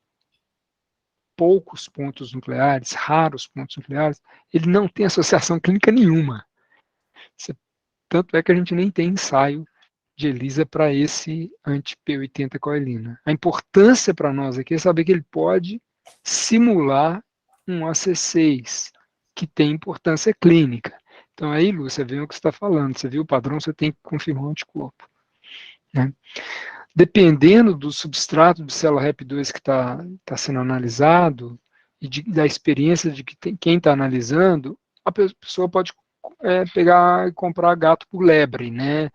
poucos pontos nucleares, raros pontos nucleares, ele não tem associação clínica nenhuma. Tanto é que a gente nem tem ensaio de ELISA para esse anti-P80-coilina. A importância para nós aqui é saber que ele pode simular um AC6, que tem importância clínica. Então aí, Lu, você vê o que você está falando, você viu o padrão, você tem que confirmar o anticorpo, né? Dependendo do substrato de célula REP2 que está sendo analisado e da experiência de quem está analisando, a pessoa pode pegar e comprar gato por lebre, né?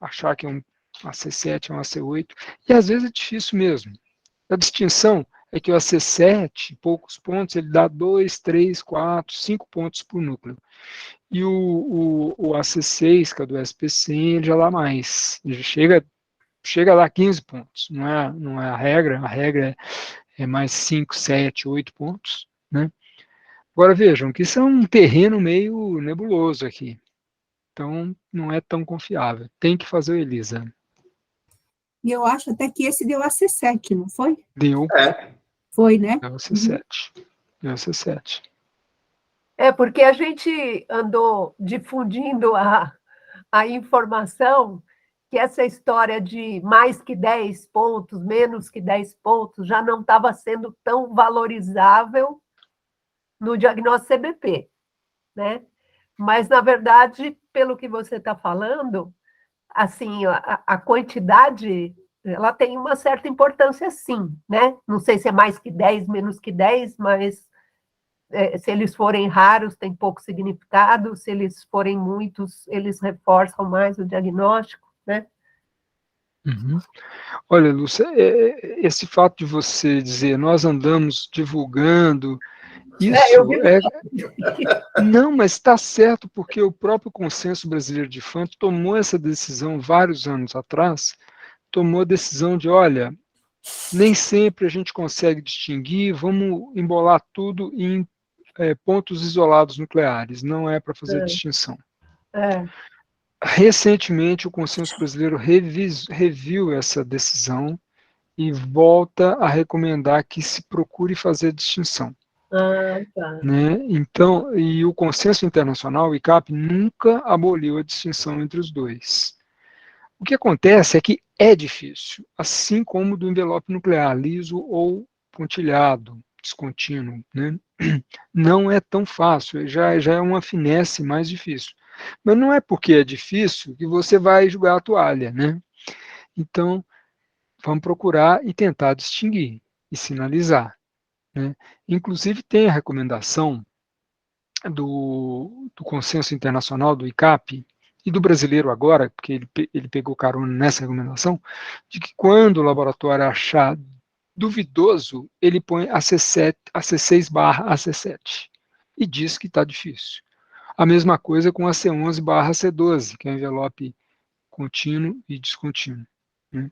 Achar que é um AC7, é um AC8, e às vezes é difícil mesmo. A distinção é que o AC7, poucos pontos, ele dá 2, 3, 4, 5 pontos por núcleo. E o AC6, que é do SP100, ele já dá mais. Ele chega a dar 15 pontos. Não é a regra é mais 5, 7, 8 pontos, né? Agora vejam que isso é um terreno meio nebuloso aqui. Então, não é tão confiável. Tem que fazer o ELISA. E eu acho até que esse deu AC7, não foi? Deu. Foi, né? Deu AC7. Deu AC7. Porque a gente andou difundindo a informação que essa história de mais que 10 pontos, menos que 10 pontos, já não estava sendo tão valorizável no diagnóstico CBP, né? Mas, na verdade, pelo que você está falando, assim, a quantidade, ela tem uma certa importância, sim, né? Não sei se é mais que 10, menos que 10, mas se eles forem raros, tem pouco significado, se eles forem muitos, eles reforçam mais o diagnóstico, né? Uhum. Olha, Lúcia, esse fato de você dizer nós andamos divulgando, Eu isso vi. Não, mas está certo, porque o próprio Consenso Brasileiro de Infantes tomou essa decisão vários anos atrás, tomou a decisão de, olha, nem sempre a gente consegue distinguir, vamos embolar tudo em pontos isolados nucleares, não é para fazer distinção. Recentemente, o Consenso Brasileiro reviu essa decisão e volta a recomendar que se procure fazer distinção. Tá. Né? Então, e o consenso internacional, o ICAP, nunca aboliu a distinção entre os dois. O que acontece é que é difícil, assim como do envelope nuclear, liso ou pontilhado, descontínuo. Né? Não é tão fácil, já é uma finesse mais difícil. Mas não é porque é difícil que você vai jogar a toalha. Né? Então, vamos procurar e tentar distinguir e sinalizar. Né? Inclusive, tem a recomendação do consenso internacional, do ICAP, e do brasileiro agora, porque ele pegou carona nessa recomendação, de que quando o laboratório achar duvidoso, ele põe AC7, AC6/AC7, e diz que está difícil. A mesma coisa com AC11/AC12, que é envelope contínuo e descontínuo. Né?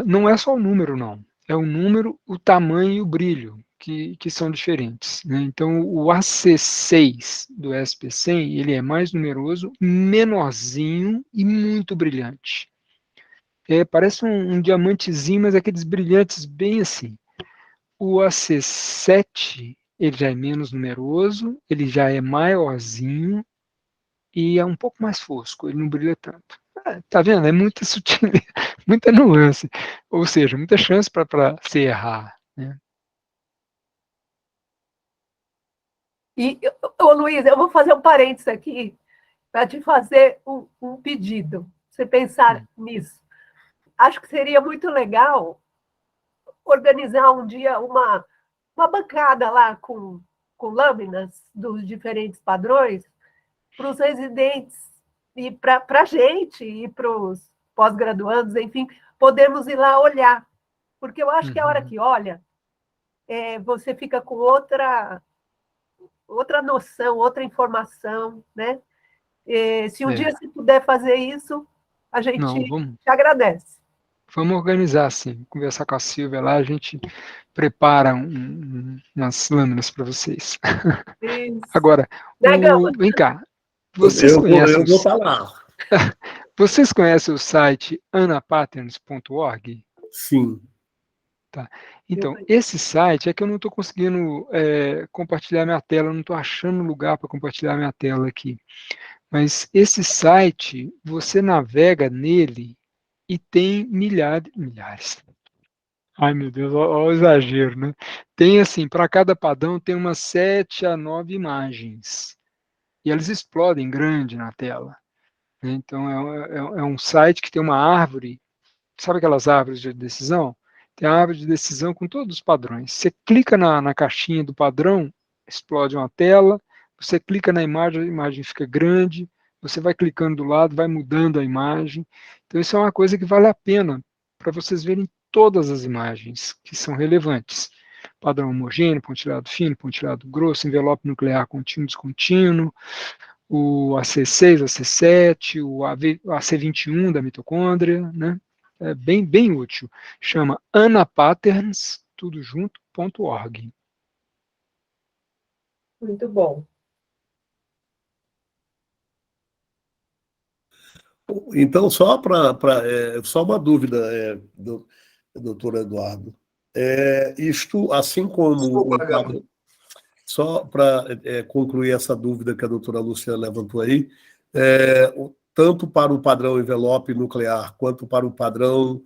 Não é só o número, não. É o número, o tamanho e o brilho que são diferentes. Né? Então, o AC6 do SP100, ele é mais numeroso, menorzinho e muito brilhante. Parece um diamantezinho, mas aqueles brilhantes bem assim. O AC7, ele já é menos numeroso, ele já é maiorzinho e é um pouco mais fosco, ele não brilha tanto. Tá vendo? É muita sutileza, muita nuance, ou seja, muita chance para se errar. Né? E, Luiz, eu vou fazer um parênteses aqui para te fazer um pedido, você pensar nisso. Acho que seria muito legal organizar um dia uma bancada lá com lâminas dos diferentes padrões para os residentes e para a gente e para os pós-graduandos, enfim, podermos ir lá olhar. Porque eu acho que a hora que olha, você fica com outra noção, outra informação, né? Se um dia você puder fazer isso, a gente te agradece. Vamos organizar, sim. Conversar com a Silvia lá, a gente prepara umas lâminas para vocês. Isso. Agora, vem cá. Eu vou falar. Vocês conhecem o site anapatterns.org? Sim. Tá. Então, esse site é que eu não estou conseguindo compartilhar minha tela, eu não estou achando lugar para compartilhar minha tela aqui. Mas esse site, você navega nele e tem milhares. Ai, meu Deus, olha o exagero, né? Tem assim, para cada padrão tem umas 7 a 9 imagens. E elas explodem grande na tela. Né? Então, é um site que tem uma árvore, sabe aquelas árvores de decisão? Tem a árvore de decisão com todos os padrões. Você clica na caixinha do padrão, explode uma tela, você clica na imagem, a imagem fica grande, você vai clicando do lado, vai mudando a imagem. Então, isso é uma coisa que vale a pena para vocês verem todas as imagens que são relevantes. Padrão homogêneo, pontilhado fino, pontilhado grosso, envelope nuclear contínuo, descontínuo, o AC6, AC7, o AC21 da mitocôndria, né? É bem útil. Chama anapatterns, tudo junto, .org. Muito bom. Então, só uma dúvida, doutor Eduardo. Isto, assim como Desculpa, o Gama. padrão, só para concluir essa dúvida que a doutora Lúcia levantou aí, tanto para o padrão envelope nuclear, quanto para o padrão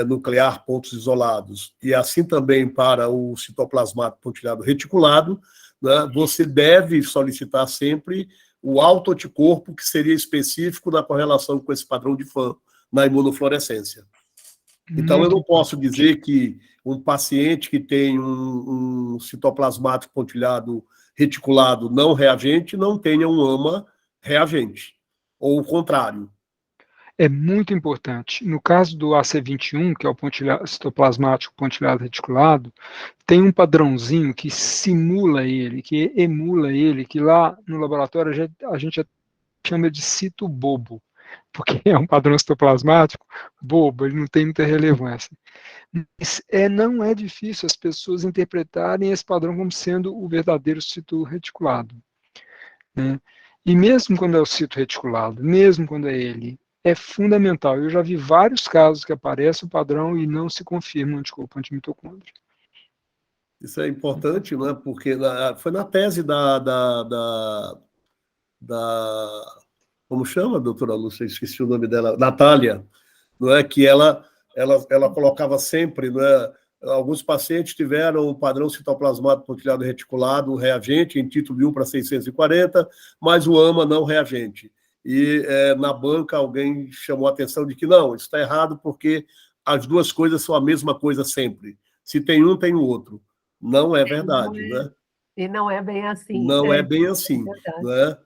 nuclear pontos isolados, e assim também para o citoplasmático pontilhado reticulado, né, você deve solicitar sempre o autoanticorpo que seria específico na correlação com esse padrão de FAM, na imunofluorescência. Então, eu não posso dizer que um paciente que tem um citoplasmático pontilhado reticulado não reagente não tenha um AMA reagente, ou o contrário. É muito importante. No caso do AC21, que é o citoplasmático pontilhado reticulado, tem um padrãozinho que simula ele, que emula ele, que lá no laboratório a gente chama de cito bobo, porque é um padrão citoplasmático bobo, ele não tem muita relevância. Mas não é difícil as pessoas interpretarem esse padrão como sendo o verdadeiro cito reticulado, né? E mesmo quando é o cito reticulado, mesmo quando é ele, é fundamental. Eu já vi vários casos que aparece o padrão e não se confirma o anticorpo antimitocôndrio. Isso é importante, né? Porque foi na tese da como chama, doutora Lúcia? Esqueci o nome dela, Natália, não é? Que ela colocava sempre, não é? Alguns pacientes tiveram o padrão citoplasmático pontilhado reticulado reagente em título de 1 para 640, mas o AMA não reagente. E na banca alguém chamou a atenção de que não, isso está errado porque as duas coisas são a mesma coisa sempre. Se tem um, tem o outro. Não é verdade, né? E não é bem assim. Não é bem assim, né?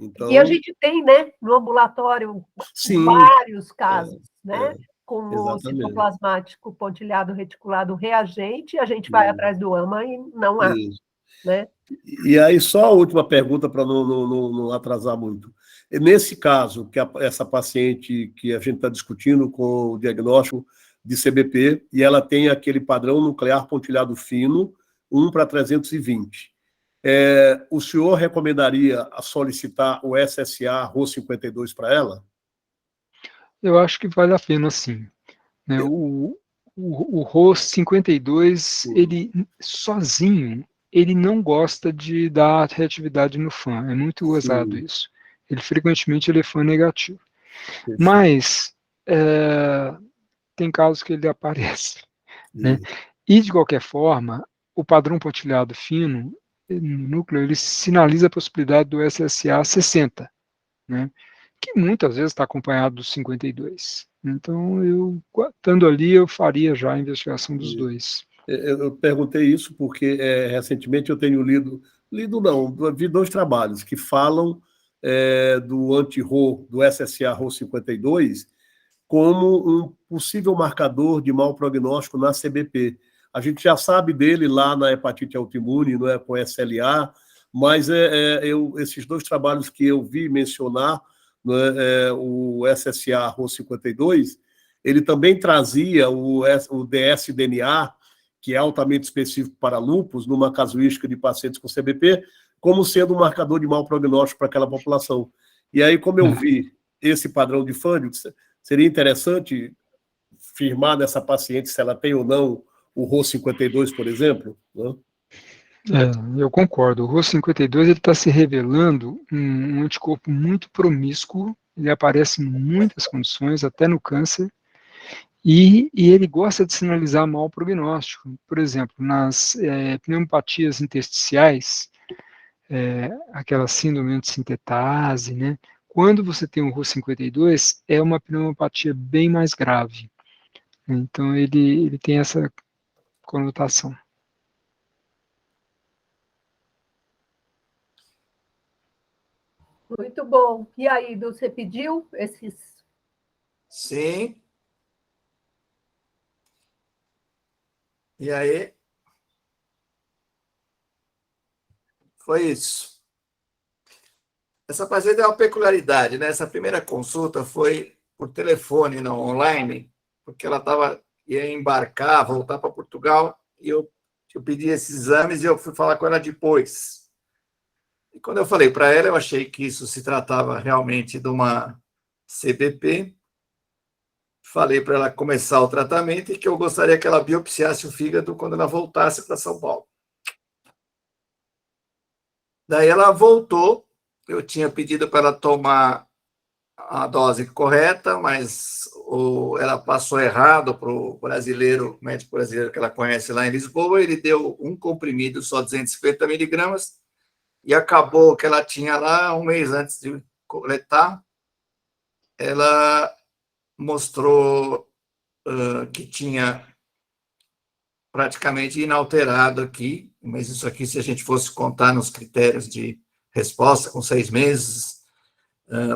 Então, e a gente tem, né, no ambulatório, sim, vários casos, né? Com o exatamente. citoplasmático pontilhado reticulado reagente, a gente vai atrás do AMA e não há, né? E aí, só a última pergunta para não atrasar muito. Nesse caso, que essa paciente que a gente está discutindo com o diagnóstico de CBP, e ela tem aquele padrão nuclear pontilhado fino, 1 para 320. O senhor recomendaria solicitar o SSA RO52 para ela? Eu acho que vale a pena, sim, né? O RO52, ele sozinho, ele não gosta de dar reatividade no FAM, é muito gozado isso. Ele frequentemente ele é FAM negativo. Mas tem casos que ele aparece, né? E de qualquer forma, o padrão pontilhado fino no núcleo, ele sinaliza a possibilidade do SSA 60, né? Que muitas vezes está acompanhado dos 52. Então, eu, estando ali, eu faria já a investigação dos dois. Eu perguntei isso porque recentemente eu tenho vi 2 trabalhos que falam do anti-RO, do SSA RO52, como um possível marcador de mau prognóstico na CBP. A gente já sabe dele lá na hepatite autoimune, não é, com SLA, mas esses 2 trabalhos que eu vi mencionar, o SSA RO52, ele também trazia o dsDNA, que é altamente específico para lúpus, numa casuística de pacientes com CBP, como sendo um marcador de mau prognóstico para aquela população. E aí, como eu vi esse padrão de FAND, seria interessante firmar nessa paciente se ela tem ou não o RO52, por exemplo, né? Eu concordo. O RO52 está se revelando um anticorpo muito promíscuo, ele aparece em muitas condições, até no câncer, e ele gosta de sinalizar mau prognóstico. Por exemplo, nas pneumopatias intersticiais, aquela síndrome de sintetase, né? Quando você tem o RO52, é uma pneumopatia bem mais grave. Então, ele tem essa conotação. Muito bom. E aí, você pediu esses? Sim. E aí? Foi isso. Essa paciente é uma peculiaridade, né? Essa primeira consulta foi por telefone, não online, porque ela ia embarcar, voltar para Portugal, e eu pedi esses exames e eu fui falar com ela depois. E quando eu falei para ela, eu achei que isso se tratava realmente de uma CBP, falei para ela começar o tratamento e que eu gostaria que ela biopsiasse o fígado quando ela voltasse para São Paulo. Daí ela voltou, eu tinha pedido para ela tomar a dose correta, mas ela passou errado para o brasileiro, médico brasileiro que ela conhece lá em Lisboa, ele deu um comprimido só 250 miligramas, e acabou que ela tinha lá, um mês antes de coletar, ela mostrou que tinha praticamente inalterado aqui, mas isso aqui, se a gente fosse contar nos critérios de resposta, com 6 meses,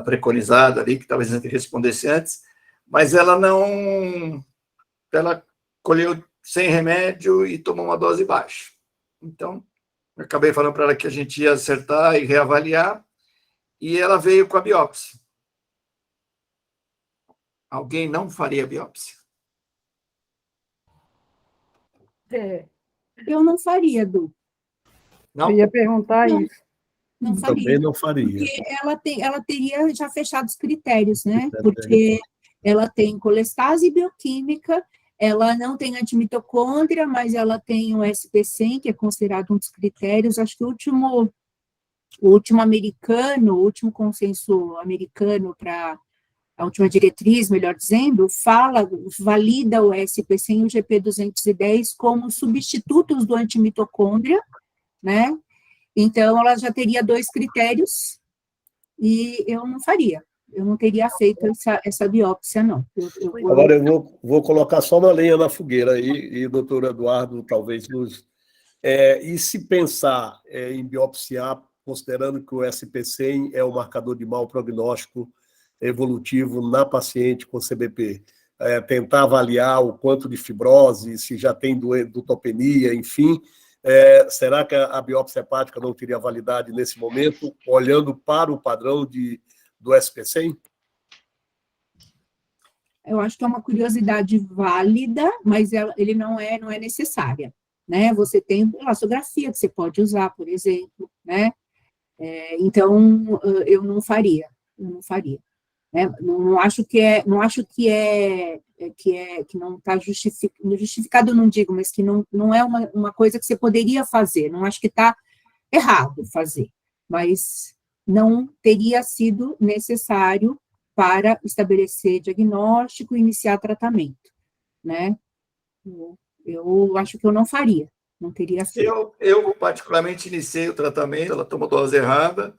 preconizado ali, que talvez a gente respondesse antes, mas ela não... Ela colheu sem remédio e tomou uma dose baixa. Então, eu acabei falando para ela que a gente ia acertar e reavaliar, e ela veio com a biópsia. Alguém não faria biópsia? Eu não faria, Du. Não? Eu ia perguntar Não. isso. Não Também faria. não faria. Porque ela teria já fechado os critérios, né? Porque ela tem colestase bioquímica, ela não tem antimitocôndria, mas ela tem o SP100, que é considerado um dos critérios. Acho que o último consenso americano para a última diretriz, melhor dizendo, valida o SP100 e o GP210 como substitutos do antimitocôndria, né? Então, ela já teria 2 critérios e eu não faria. Eu não teria feito essa biópsia, não. Agora, eu vou colocar só uma lenha na fogueira aí, e o doutor Eduardo talvez nos... e se pensar em biopsiar, considerando que o SP100 é o marcador de mau prognóstico evolutivo na paciente com CBP, tentar avaliar o quanto de fibrose, se já tem duodopenia, enfim, será que a biópsia hepática não teria validade nesse momento, olhando para o padrão do SP100? Eu acho que é uma curiosidade válida, mas ele não é necessária, né? Você tem elastografia que você pode usar, por exemplo, né? Então, eu não faria, né? Não acho que não está justificado, não digo, mas que não é uma coisa que você poderia fazer, não acho que está errado fazer, mas não teria sido necessário para estabelecer diagnóstico e iniciar tratamento, né? Eu acho que eu não faria, não teria feito. Eu particularmente, iniciei o tratamento, ela tomou dose errada,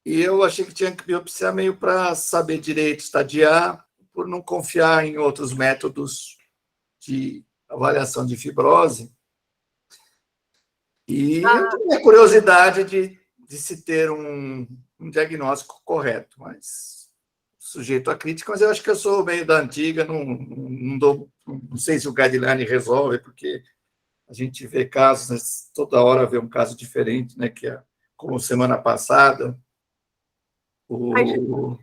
e eu achei que tinha que biopsiar meio para saber direito, estadiar, por não confiar em outros métodos de avaliação de fibrose. E eu tenho a curiosidade de se ter um diagnóstico correto, mas sujeito a crítica, mas eu acho que eu sou meio da antiga, não sei se o guideline resolve, porque a gente vê casos, né, toda hora vê um caso diferente, né, que é como semana passada, eu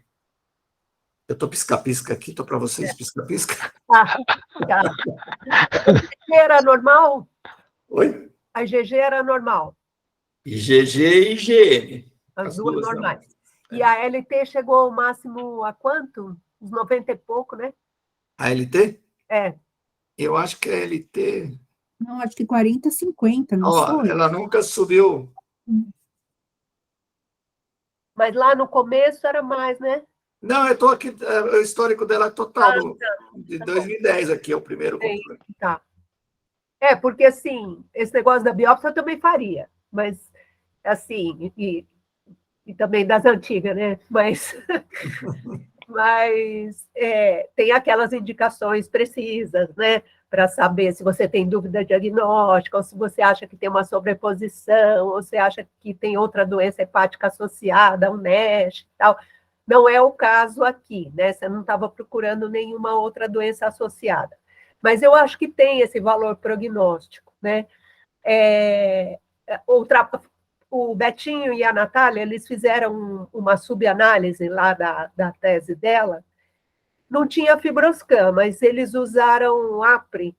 estou pisca-pisca aqui, estou para vocês, pisca-pisca. Tá. A IgG era normal? Oi? A IgG era normal? IgG e IgM. As duas normais. E a LT chegou ao máximo a quanto? Uns 90 e pouco, né? A LT? É. Eu acho que a LT... Não, acho que 40, 50, não foi? Ela nunca subiu. Mas lá no começo era mais, né? Não, eu estou aqui, o histórico dela total, de 2010 aqui, é o primeiro controle. Tá. Porque assim, esse negócio da biópsia eu também faria, mas assim, e também das antigas, né? Mas tem aquelas indicações precisas, né? Para saber se você tem dúvida diagnóstica, ou se você acha que tem uma sobreposição, ou se acha que tem outra doença hepática associada, um NASH e tal. Não é o caso aqui, né? Você não estava procurando nenhuma outra doença associada. Mas eu acho que tem esse valor prognóstico, né? O Betinho e a Natália, eles fizeram uma subanálise lá da tese dela. Não tinha FibroScan, mas eles usaram o APRE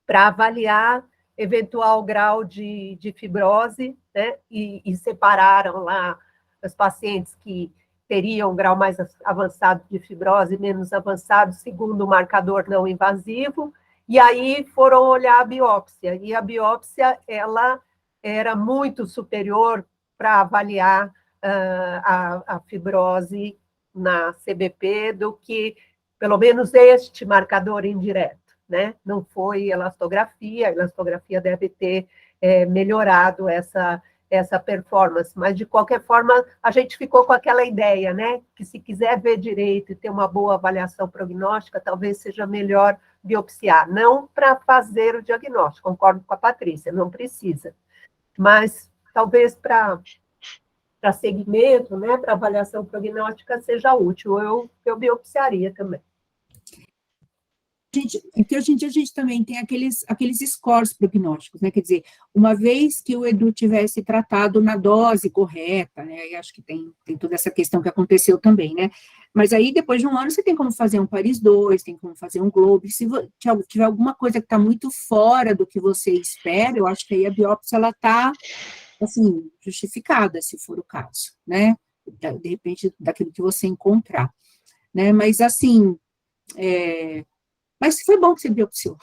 para avaliar eventual grau de fibrose, né? E separaram lá os pacientes que teria um grau mais avançado de fibrose, menos avançado, segundo o marcador não invasivo, e aí foram olhar a biópsia, e a biópsia, ela era muito superior para avaliar a fibrose na CBP do que, pelo menos, este marcador indireto, né? Não foi elastografia, a elastografia deve ter melhorado essa performance, mas, de qualquer forma, a gente ficou com aquela ideia, né? Que se quiser ver direito e ter uma boa avaliação prognóstica, talvez seja melhor biopsiar, não para fazer o diagnóstico, concordo com a Patrícia, não precisa, mas talvez para segmento, né, para avaliação prognóstica seja útil, eu biopsiaria também. Porque hoje em dia a gente também tem aqueles scores prognósticos, né? Quer dizer, uma vez que o Edu tivesse tratado na dose correta, né? E acho que tem toda essa questão que aconteceu também, né? Mas aí, depois de um ano, você tem como fazer um Paris 2, tem como fazer um Globe. Se tiver alguma coisa que está muito fora do que você espera, eu acho que aí a biópsia, ela está, assim, justificada, se for o caso, né? De repente, daquilo que você encontrar, né? Mas, assim, mas foi bom que você biopsiou.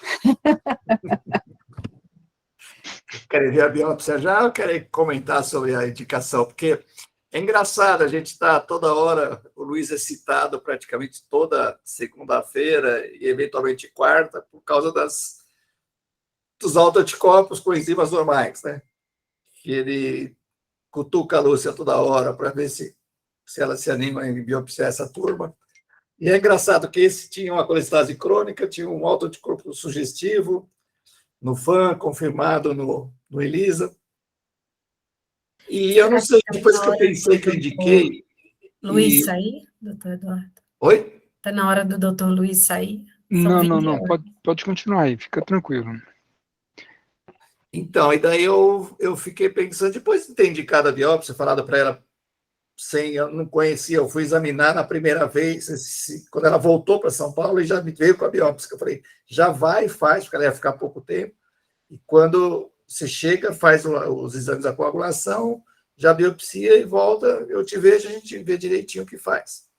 Querem ver a biópsia já ou querem comentar sobre a indicação? Porque é engraçado, a gente está toda hora, o Luiz é citado praticamente toda segunda-feira e eventualmente quarta, por causa dos autoanticorpos com enzimas normais, né? Que ele cutuca a Lúcia toda hora para ver se ela se anima em biopsiar essa turma. E é engraçado que esse tinha uma colestase crônica, tinha um autoanticorpo sugestivo no FAN, confirmado no ELISA. E eu não sei, depois que eu pensei que eu indiquei... Luiz sair, doutor Eduardo? Oi? Está na hora do doutor Luiz sair? Não, pode continuar aí, fica tranquilo. Então, e daí eu fiquei pensando, depois de ter indicado a biópsia, falado para ela, eu não conhecia, eu fui examinar na primeira vez, quando ela voltou para São Paulo, e já me veio com a biópsia, eu falei, já vai e faz, porque ela ia ficar pouco tempo, e quando você chega, faz os exames da coagulação, já biopsia e volta, eu te vejo, a gente vê direitinho o que faz.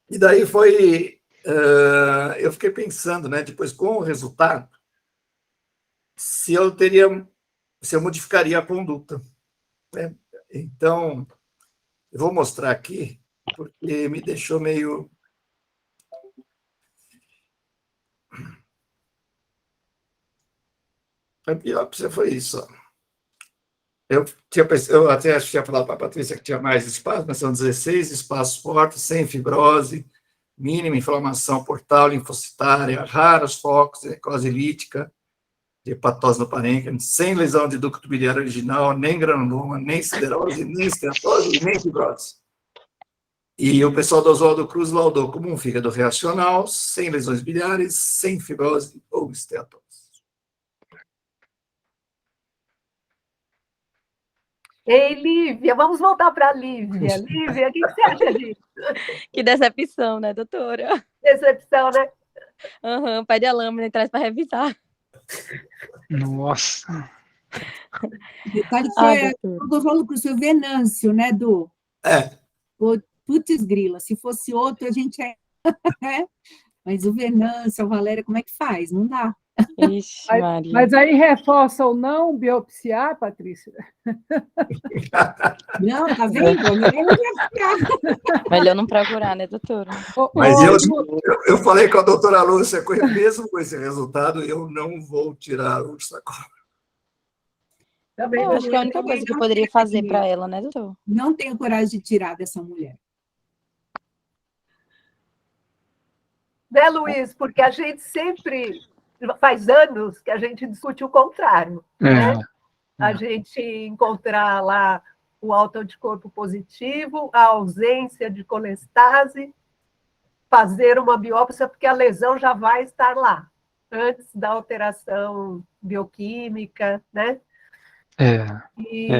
E daí eu fiquei pensando, né, depois com o resultado, se eu modificaria a conduta, né? Então, eu vou mostrar aqui, porque me deixou meio... A biópsia foi isso. Eu até acho que tinha falado para a Patrícia que tinha mais espaço, mas são 16 espaços fortes, sem fibrose, mínima inflamação portal, linfocitária, raros focos, necrose lítica, de hepatose no parênquima, sem lesão de ducto biliar original, nem granuloma, nem siderose, nem esteatose, nem fibrose. E o pessoal do Oswaldo Cruz laudou como um fígado reacional, sem lesões biliares, sem fibrose ou esteatose. Ei, Lívia, vamos voltar para a Lívia. Lívia, o que você acha disso? Que decepção, né, doutora? Decepção, né? Uhum, pede a lâmina e traz para revisar. Nossa. O detalhe foi o Oswaldo Cruz, foi o Venâncio, né, Du? Putz grila, se fosse outro, a gente mas o Venâncio, a Valéria, como é que faz? Não dá. Ixi, Maria. Mas aí reforça ou não biopsiar, Patrícia? Não, tá vendo? É melhor não biopsiar. Melhor não procurar, né, doutora? Mas eu falei com a doutora Lúcia, mesmo com esse resultado, eu não vou tirar o sacro. Eu acho que é a única coisa que eu poderia fazer para ela, né, doutor? Não tenho coragem de tirar dessa mulher. Né, Luiz? Porque a gente sempre, faz anos que a gente discute o contrário, né? A gente encontrar lá o autoanticorpo positivo, a ausência de colestase, fazer uma biópsia, porque a lesão já vai estar lá, antes da alteração bioquímica, né? E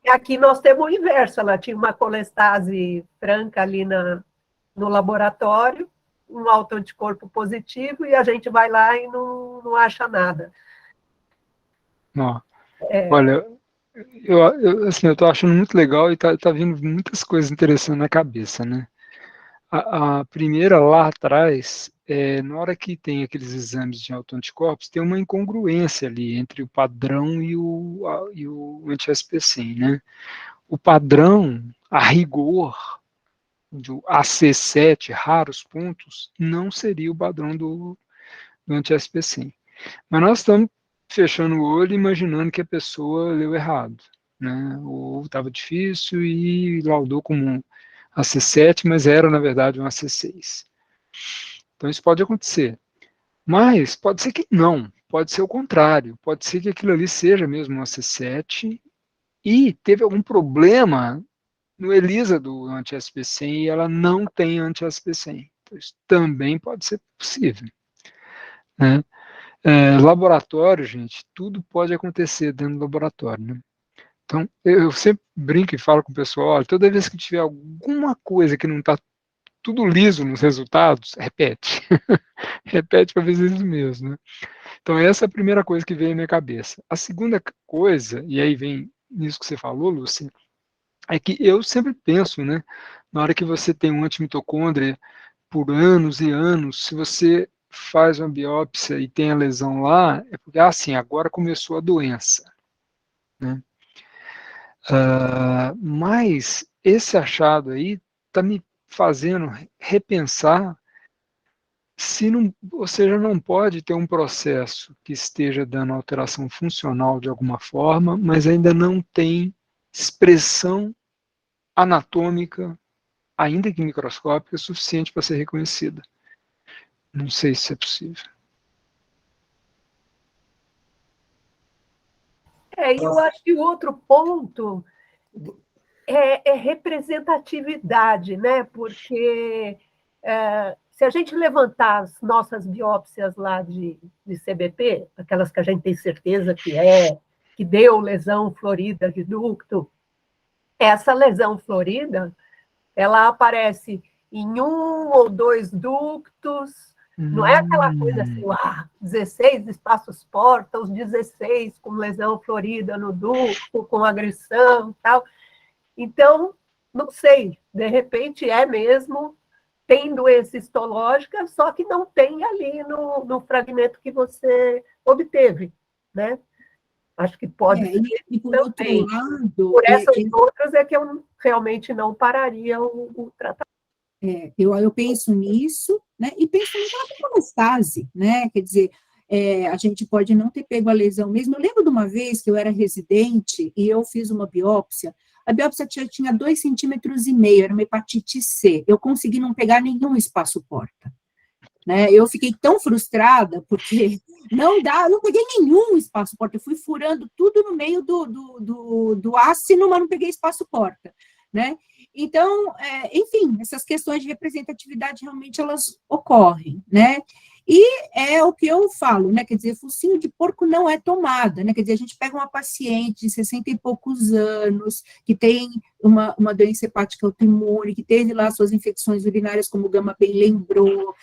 aqui nós temos o inverso, ela tinha uma colestase franca ali no laboratório, um autoanticorpo positivo, e a gente vai lá e não acha nada. Olha, Assim, eu tô achando muito legal e tá vindo muitas coisas interessantes na cabeça, né? A primeira lá atrás, na hora que tem aqueles exames de autoanticorpos, tem uma incongruência ali entre o padrão e o anti-SPCM, né? O padrão, a rigor, do AC7, raros pontos, não seria o padrão do anti-SPCM. Mas nós estamos fechando o olho e imaginando que a pessoa leu errado, né? Ou estava difícil e laudou como um AC7, mas era, na verdade, um AC6. Então, isso pode acontecer. Mas pode ser que não, pode ser o contrário, pode ser que aquilo ali seja mesmo um AC7 e teve algum problema no ELISA do anti-SPCM e ela não tem anti-SPCM. Então, isso também pode ser possível, né? Laboratório, gente, tudo pode acontecer dentro do laboratório, né? Então, eu sempre brinco e falo com o pessoal, olha, toda vez que tiver alguma coisa que não está tudo liso nos resultados, repete. Repete para ver se é isso mesmo, né? Então, essa é a primeira coisa que veio à minha cabeça. A segunda coisa, e aí vem nisso que você falou, Lúcia, é que eu sempre penso, né, na hora que você tem um antimitocôndria por anos e anos, se você faz uma biópsia e tem a lesão lá, é porque, assim, agora começou a doença, né? Mas esse achado aí está me fazendo repensar se não, ou seja, não pode ter um processo que esteja dando alteração funcional de alguma forma, mas ainda não tem expressão anatômica, ainda que microscópica, suficiente para ser reconhecida. Não sei se é possível. E eu acho que o outro ponto é representatividade, né? Porque se a gente levantar as nossas biópsias lá de CBP, aquelas que a gente tem certeza que deu lesão florida de ducto, essa lesão florida, ela aparece em 1 ou 2 ductos, não é aquela coisa assim, 16 espaços porta, os 16 com lesão florida no ducto, com agressão e tal. Então, não sei, de repente é mesmo, tem doença histológica, só que não tem ali no fragmento que você obteve, né? Acho que pode ser e por também. outro lado, Por essas outras é que eu realmente não pararia o tratamento. Eu penso nisso, né, e penso naquela metastase, né, quer dizer, a gente pode não ter pego a lesão mesmo. Eu lembro de uma vez que eu era residente e eu fiz uma biópsia, a biópsia tinha 2,5 centímetros, era uma hepatite C, eu consegui não pegar nenhum espaço porta, né, eu fiquei tão frustrada, porque não peguei nenhum espaço porta, eu fui furando tudo no meio do ácino, mas não peguei espaço porta, né. Então, enfim, essas questões de representatividade realmente elas ocorrem, né? E é o que eu falo, né? Quer dizer, focinho de porco não é tomada, né? Quer dizer, a gente pega uma paciente de 60 e poucos anos, que tem uma doença hepática autoimune, que teve lá suas infecções urinárias, como o Gama bem lembrou,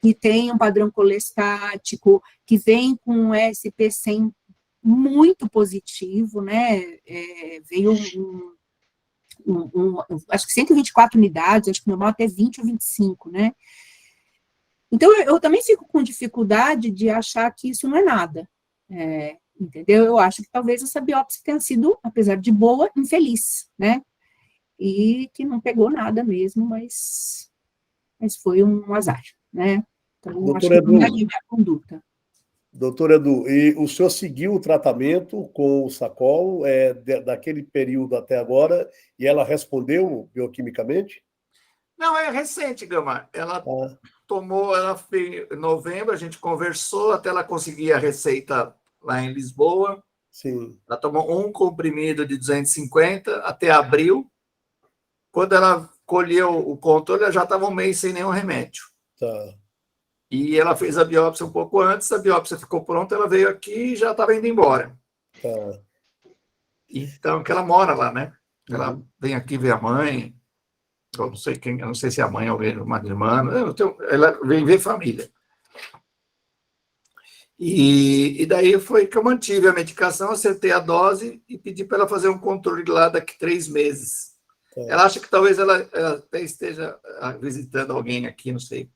que tem um padrão colestático, que vem com um SP100 muito positivo, né? Veio acho que 124 unidades, acho que normal até 20 ou 25, né? Então, eu também fico com dificuldade de achar que isso não é nada, entendeu? Eu acho que talvez essa biópsia tenha sido, apesar de boa, infeliz, né? E que não pegou nada mesmo, mas foi um azar, né? Então, acho que não é a conduta. Doutor Edu, e o senhor seguiu o tratamento com o Sacol daquele período até agora e ela respondeu bioquimicamente? Não, é recente, Gama. Ela tomou, ela fez em novembro, a gente conversou até ela conseguir a receita lá em Lisboa. Sim. Ela tomou um comprimido de 250 até abril. Quando ela colheu o controle, ela já estava um mês sem nenhum remédio. Tá. E ela fez a biópsia um pouco antes, a biópsia ficou pronta, ela veio aqui e já estava indo embora. Tá. Então, que ela mora lá, né? Ela vem aqui ver a mãe, eu não sei quem, eu não sei se é a mãe ou uma irmã, ela vem ver família. E daí foi que eu mantive a medicação, acertei a dose e pedi para ela fazer um controle lá daqui 3 meses. Ela acha que talvez ela até esteja visitando alguém aqui, não sei.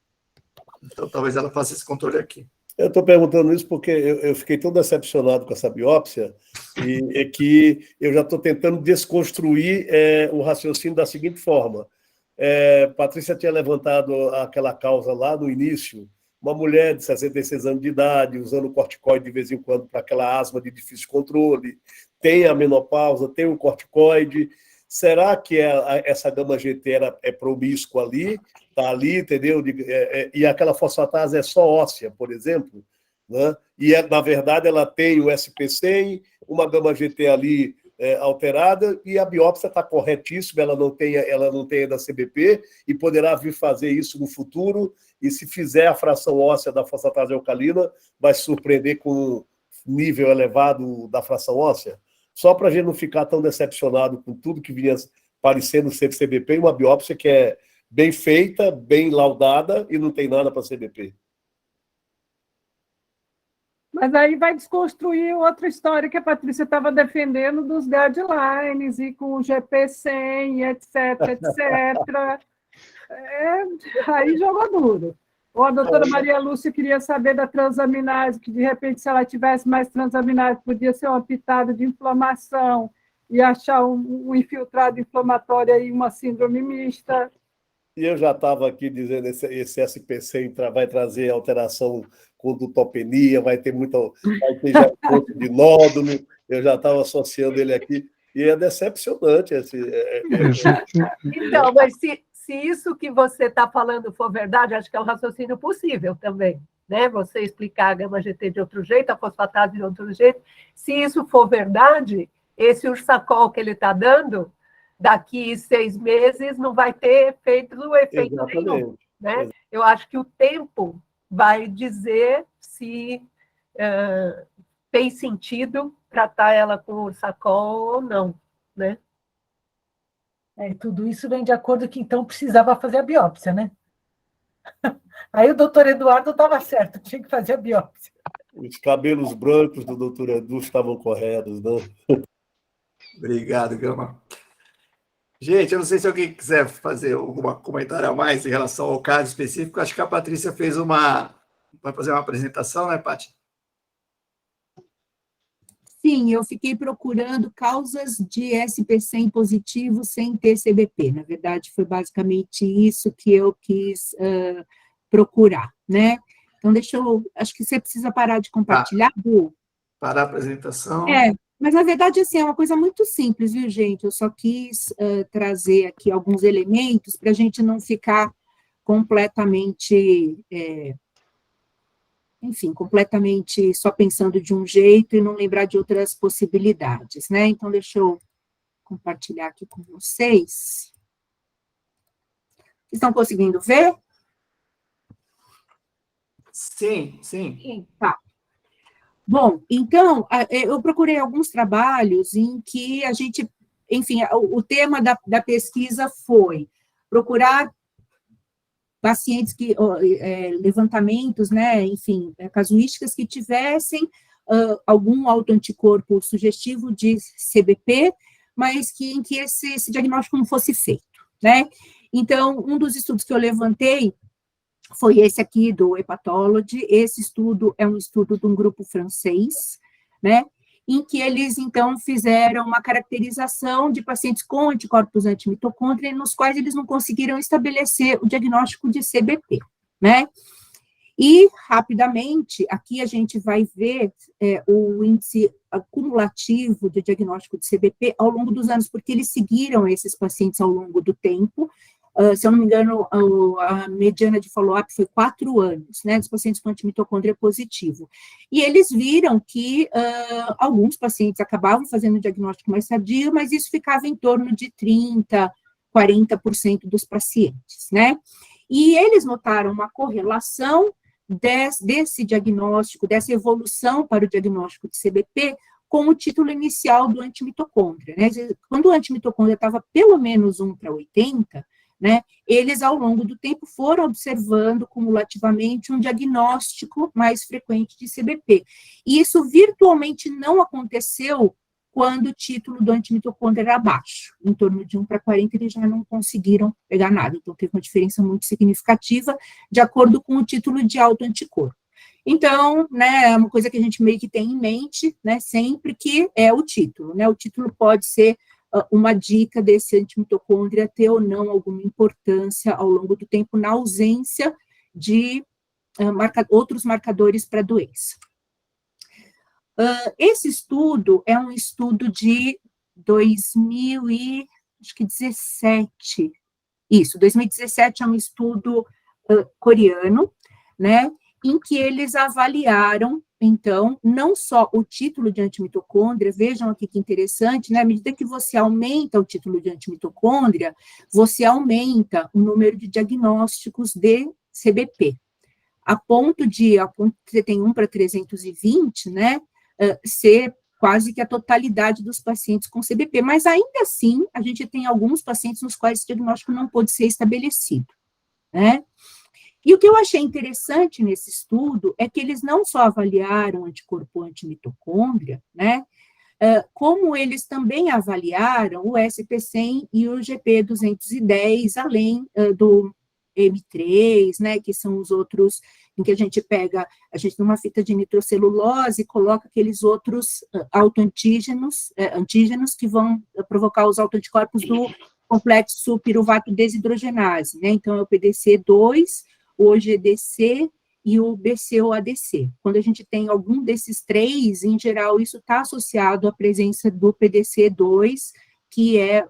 Então, talvez ela faça esse controle aqui. Eu estou perguntando isso porque eu fiquei tão decepcionado com essa biópsia e é que eu já estou tentando desconstruir o raciocínio da seguinte forma. Patrícia tinha levantado aquela causa lá no início, uma mulher de 66 anos de idade, usando corticoide de vez em quando para aquela asma de difícil controle, tem a menopausa, tem o corticoide. Será que essa gama-GT é promíscua ali? Está ali, entendeu? E aquela fosfatase é só óssea, por exemplo, né? E, na verdade, ela tem o SP100, uma gama-GT ali alterada, e a biópsia está corretíssima, ela não tem ainda CBP, e poderá vir fazer isso no futuro, e se fizer a fração óssea da fosfatase alcalina, vai se surpreender com um nível elevado da fração óssea. Só para a gente não ficar tão decepcionado com tudo que vinha parecendo ser CBP, e uma biópsia que é bem feita, bem laudada, e não tem nada para CBP. Mas aí vai desconstruir outra história que a Patrícia estava defendendo dos guidelines, e com o GP100, etc, etc. Aí jogou duro. Ou a doutora Maria Lúcia queria saber da transaminase, que de repente, se ela tivesse mais transaminase, podia ser uma pitada de inflamação e achar um infiltrado inflamatório aí, uma síndrome mista. E eu já estava aqui dizendo esse SP100 vai trazer alteração com dutopenia, vai ter já ponto de nódulo, eu já estava associando ele aqui, e é decepcionante. Então, mas se isso que você está falando for verdade, acho que é um raciocínio possível também, né? Você explicar a gama-GT de outro jeito, a fosfatase de outro jeito. Se isso for verdade, esse ursacol que ele está dando, daqui 6 meses, não vai ter efeito nenhum, né? Eu acho que o tempo vai dizer se tem sentido tratar ela com ursacol ou não, né? Tudo isso vem de acordo que, então, precisava fazer a biópsia, né? Aí o doutor Eduardo estava certo, tinha que fazer a biópsia. Os cabelos brancos do doutor Edu estavam corretos, né? Obrigado, Gama. Gente, eu não sei se alguém quiser fazer algum comentário a mais em relação ao caso específico. Acho que a Patrícia vai fazer uma apresentação, né, Paty? Sim, eu fiquei procurando causas de SP100 positivo sem ter CBP. Na verdade, foi basicamente isso que eu quis procurar, né? Então, acho que você precisa parar de compartilhar, Bu. Parar a apresentação. Mas, na verdade, assim, é uma coisa muito simples, viu, gente? Eu só quis trazer aqui alguns elementos para a gente não ficar completamente... completamente só pensando de um jeito e não lembrar de outras possibilidades, né? Então, deixa eu compartilhar aqui com vocês. Vocês estão conseguindo ver? Sim, sim. Tá. Bom, então, eu procurei alguns trabalhos em que a gente, enfim, o tema da pesquisa foi procurar pacientes levantamentos, né, enfim, casuísticas que tivessem algum autoanticorpo sugestivo de CBP, mas em que esse diagnóstico não fosse feito, né? Então, um dos estudos que eu levantei foi esse aqui do Hepatology. Esse estudo é um estudo de um grupo francês, né, em que eles, então, fizeram uma caracterização de pacientes com anticorpos antimitocôndria, nos quais eles não conseguiram estabelecer o diagnóstico de CBP, né? E, rapidamente, aqui a gente vai ver o índice acumulativo de diagnóstico de CBP ao longo dos anos, porque eles seguiram esses pacientes ao longo do tempo. Se eu não me engano, a mediana de follow-up foi 4 anos, né, dos pacientes com antimitocôndria positivo. E eles viram que alguns pacientes acabavam fazendo o diagnóstico mais tardio, mas isso ficava em torno de 30%, 40% dos pacientes, né? E eles notaram uma correlação desse diagnóstico, dessa evolução para o diagnóstico de CBP, com o título inicial do antimitocôndria, né? Quando o antimitocôndria estava pelo menos 1 para 80, né, eles, ao longo do tempo, foram observando cumulativamente um diagnóstico mais frequente de CBP. E isso virtualmente não aconteceu quando o título do antimitocôndria era baixo. Em torno de 1 para 40, eles já não conseguiram pegar nada. Então, teve uma diferença muito significativa, de acordo com o título de autoanticorpo. Então, né, é uma coisa que a gente meio que tem em mente, né, sempre, que é o título, né, o título pode ser uma dica desse antimitocôndria ter ou não alguma importância ao longo do tempo, na ausência de outros marcadores para a doença. Esse estudo é um estudo de 2017, isso, 2017 é um estudo coreano, né, em que eles avaliaram, então, não só o título de antimitocôndria, vejam aqui que interessante, né, à medida que você aumenta o título de antimitocôndria, você aumenta o número de diagnósticos de CBP, a ponto de você tem 1 para 320, né, ser quase que a totalidade dos pacientes com CBP, mas ainda assim, a gente tem alguns pacientes nos quais esse diagnóstico não pôde ser estabelecido, né. E o que eu achei interessante nesse estudo é que eles não só avaliaram anticorpo antimitocôndria, né, como eles também avaliaram o SP100 e o GP210, além do M3, né, que são os outros, em que a gente numa fita de nitrocelulose, coloca aqueles outros autoantígenos, antígenos que vão provocar os autoanticorpos do complexo piruvato desidrogenase, né, então é o PDC2, o OGDC e o BCOADC. Quando a gente tem algum desses três, em geral, isso está associado à presença do PDC2, que é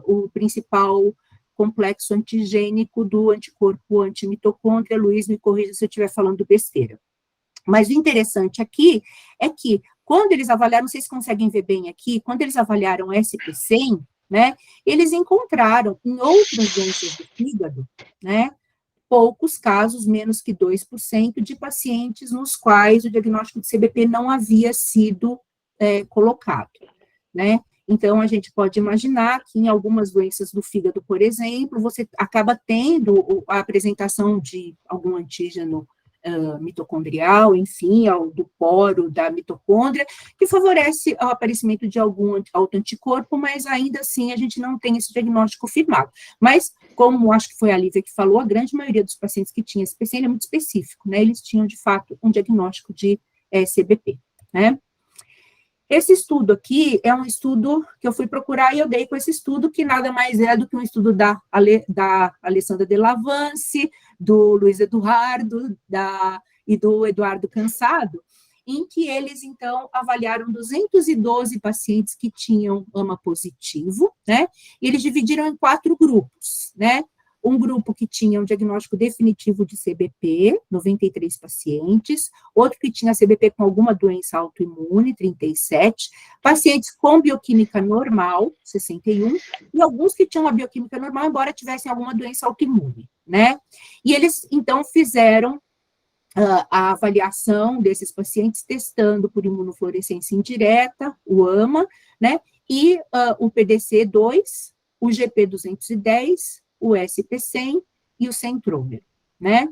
o principal complexo antigênico do anticorpo antimitocôndria. Luiz, me corrija se eu estiver falando besteira. Mas o interessante aqui é que, quando eles avaliaram, vocês conseguem ver bem aqui, quando eles avaliaram SP100, né, eles encontraram em outras doenças do fígado, né, poucos casos, menos que 2%, de pacientes nos quais o diagnóstico de CBP não havia sido colocado, né? Então, a gente pode imaginar que em algumas doenças do fígado, por exemplo, você acaba tendo a apresentação de algum antígeno mitocondrial, enfim, do poro da mitocôndria, que favorece o aparecimento de algum autoanticorpo, mas ainda assim a gente não tem esse diagnóstico firmado. Mas, como acho que foi a Lívia que falou, a grande maioria dos pacientes que tinham SPC é muito específico, né? Eles tinham, de fato, um diagnóstico de CBP, né? Esse estudo aqui é um estudo que eu fui procurar e eu dei com esse estudo, que nada mais é do que um estudo da Alessandra De Lavance, do Luiz Eduardo e do Eduardo Cansado, em que eles, então, avaliaram 212 pacientes que tinham AMA positivo, né, e eles dividiram em 4 grupos, né, um grupo que tinha um diagnóstico definitivo de CBP, 93 pacientes, outro que tinha CBP com alguma doença autoimune, 37, pacientes com bioquímica normal, 61, e alguns que tinham a bioquímica normal, embora tivessem alguma doença autoimune, né? E eles, então, fizeram a avaliação desses pacientes testando por imunofluorescência indireta, o AMA, né? E o PDC2, o GP210, o SP100 e o centrômero, né?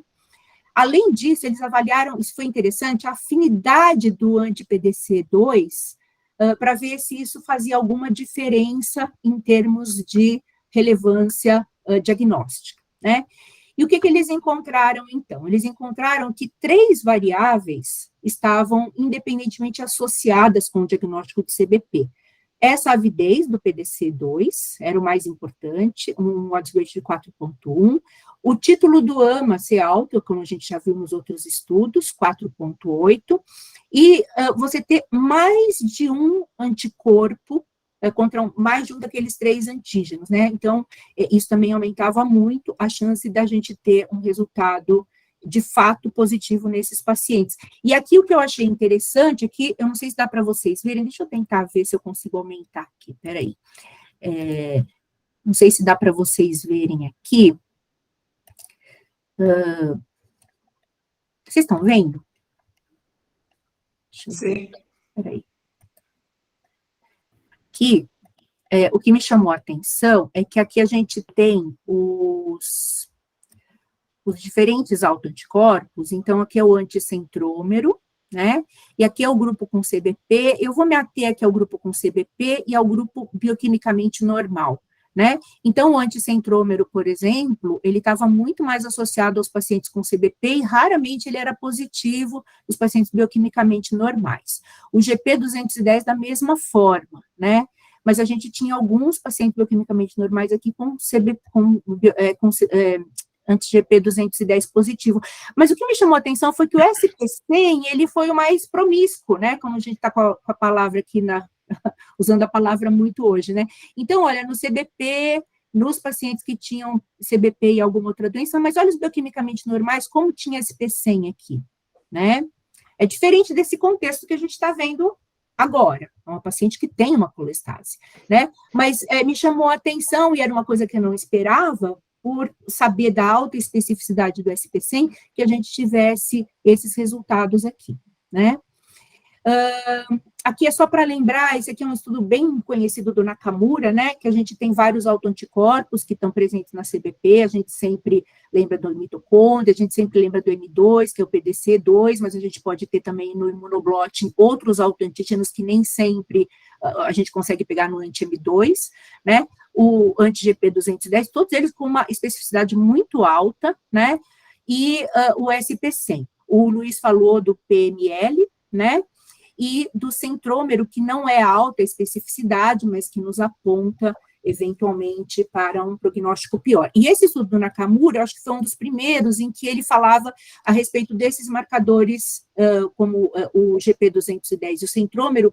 Além disso, eles avaliaram, isso foi interessante, a afinidade do anti-PDC2 para ver se isso fazia alguma diferença em termos de relevância diagnóstica, né? E o que eles encontraram, então? Eles encontraram que 3 variáveis estavam independentemente associadas com o diagnóstico de CBP. Essa avidez do PDC2 era o mais importante, um odds ratio de 4,1. O título do AMA ser alto, como a gente já viu nos outros estudos, 4,8. E você ter mais de um anticorpo contra mais de um daqueles 3 antígenos, né? Então, isso também aumentava muito a chance da gente ter um resultado de fato positivo nesses pacientes. E aqui o que eu achei interessante é que, eu não sei se dá para vocês verem, deixa eu tentar ver se eu consigo aumentar aqui, peraí. Não sei se dá para vocês verem aqui. Vocês estão vendo? Deixa eu ver. Sim. Peraí. Aqui, o que me chamou a atenção é que aqui a gente tem os diferentes autoanticorpos, então aqui é o anticentrômero, né, e aqui é o grupo com CBP, eu vou me ater aqui ao grupo com CBP e ao grupo bioquimicamente normal, né, então o anticentrômero, por exemplo, ele estava muito mais associado aos pacientes com CBP e raramente ele era positivo nos pacientes bioquimicamente normais. O GP210 da mesma forma, né, mas a gente tinha alguns pacientes bioquimicamente normais aqui com anti-GP210 positivo. Mas o que me chamou a atenção foi que o SP100, ele foi o mais promíscuo, né, como a gente está com a palavra aqui, usando a palavra muito hoje, né. Então, olha, no CBP, nos pacientes que tinham CBP e alguma outra doença, mas olha os bioquimicamente normais, como tinha SP100 aqui, né. É diferente desse contexto que a gente está vendo agora, é uma paciente que tem uma colestase, né, mas me chamou a atenção, e era uma coisa que eu não esperava, por saber da alta especificidade do SP100, que a gente tivesse esses resultados aqui, né. Aqui é só para lembrar, esse aqui é um estudo bem conhecido do Nakamura, né, que a gente tem vários autoanticorpos que estão presentes na CBP, a gente sempre lembra do mitocôndria, a gente sempre lembra do M2, que é o PDC2, mas a gente pode ter também no imunoblotting outros autoantígenos que nem sempre a gente consegue pegar no anti-M2, né, o anti-GP210, todos eles com uma especificidade muito alta, né, e o SP100. O Luiz falou do PML, né, e do centrômero, que não é alta especificidade, mas que nos aponta, eventualmente, para um prognóstico pior. E esse estudo do Nakamura, eu acho que foi um dos primeiros em que ele falava a respeito desses marcadores, como o GP210 e o centrômero,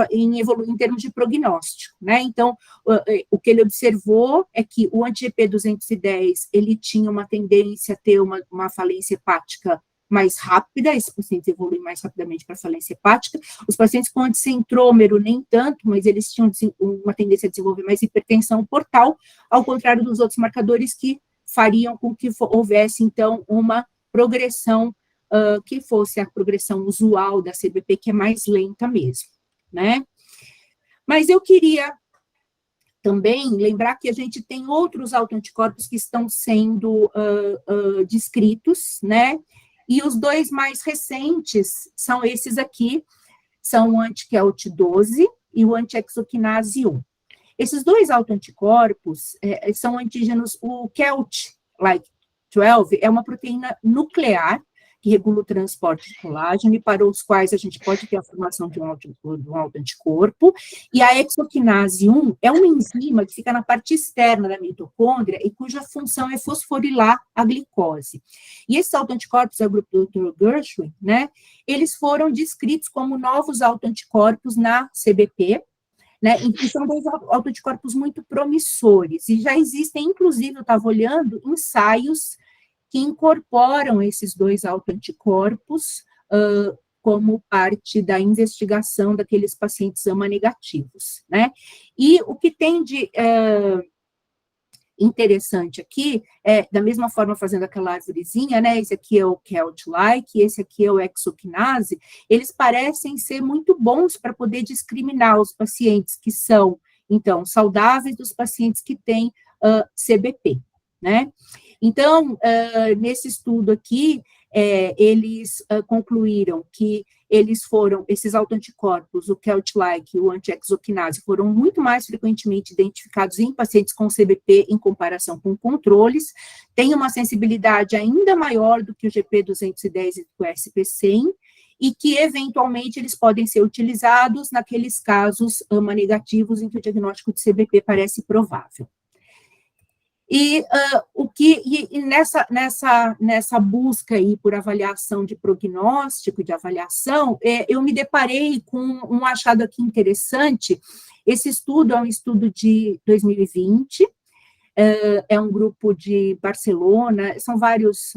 em termos de prognóstico, né? Então, o que ele observou é que o anti-GP210, ele tinha uma tendência a ter uma falência hepática mais rápida, esses pacientes evoluem mais rapidamente para falência hepática, os pacientes com anticentrômero nem tanto, mas eles tinham uma tendência a desenvolver mais hipertensão portal, ao contrário dos outros marcadores que fariam com que houvesse, então, uma progressão, que fosse a progressão usual da CBP, que é mais lenta mesmo, né? Mas eu queria também lembrar que a gente tem outros autoanticorpos que estão sendo descritos, né? E os dois mais recentes são esses aqui, são o anti-KELT12 e o anti-exoquinase 1. Esses dois autoanticorpos são antígenos, o KELT-like-12 é uma proteína nuclear que regula o transporte de colágeno e para os quais a gente pode ter a formação de um autoanticorpo, e a exoquinase 1 é uma enzima que fica na parte externa da mitocôndria e cuja função é fosforilar a glicose. E esses autoanticorpos, é o grupo do Dr. Gershwin, né, eles foram descritos como novos autoanticorpos na CBP, né, e são dois autoanticorpos muito promissores, e já existem, inclusive, eu estava olhando, ensaios que incorporam esses dois autoanticorpos como parte da investigação daqueles pacientes AMA-negativos, né? E o que tem de interessante aqui, da mesma forma fazendo aquela árvorezinha, né, esse aqui é o KELT-like, esse aqui é o exoquinase, eles parecem ser muito bons para poder discriminar os pacientes que são, então, saudáveis dos pacientes que têm CBP, né? Então, nesse estudo aqui, eles concluíram que esses autoanticorpos, o KELT-like e o anti-exoquinase, foram muito mais frequentemente identificados em pacientes com CBP em comparação com controles, tem uma sensibilidade ainda maior do que o GP210 e o SP100, e que, eventualmente, eles podem ser utilizados naqueles casos AMA-negativos em que o diagnóstico de CBP parece provável. E nessa busca aí por avaliação de prognóstico, de avaliação, eu me deparei com um achado aqui interessante. Esse estudo é um estudo de 2020, é um grupo de Barcelona, são vários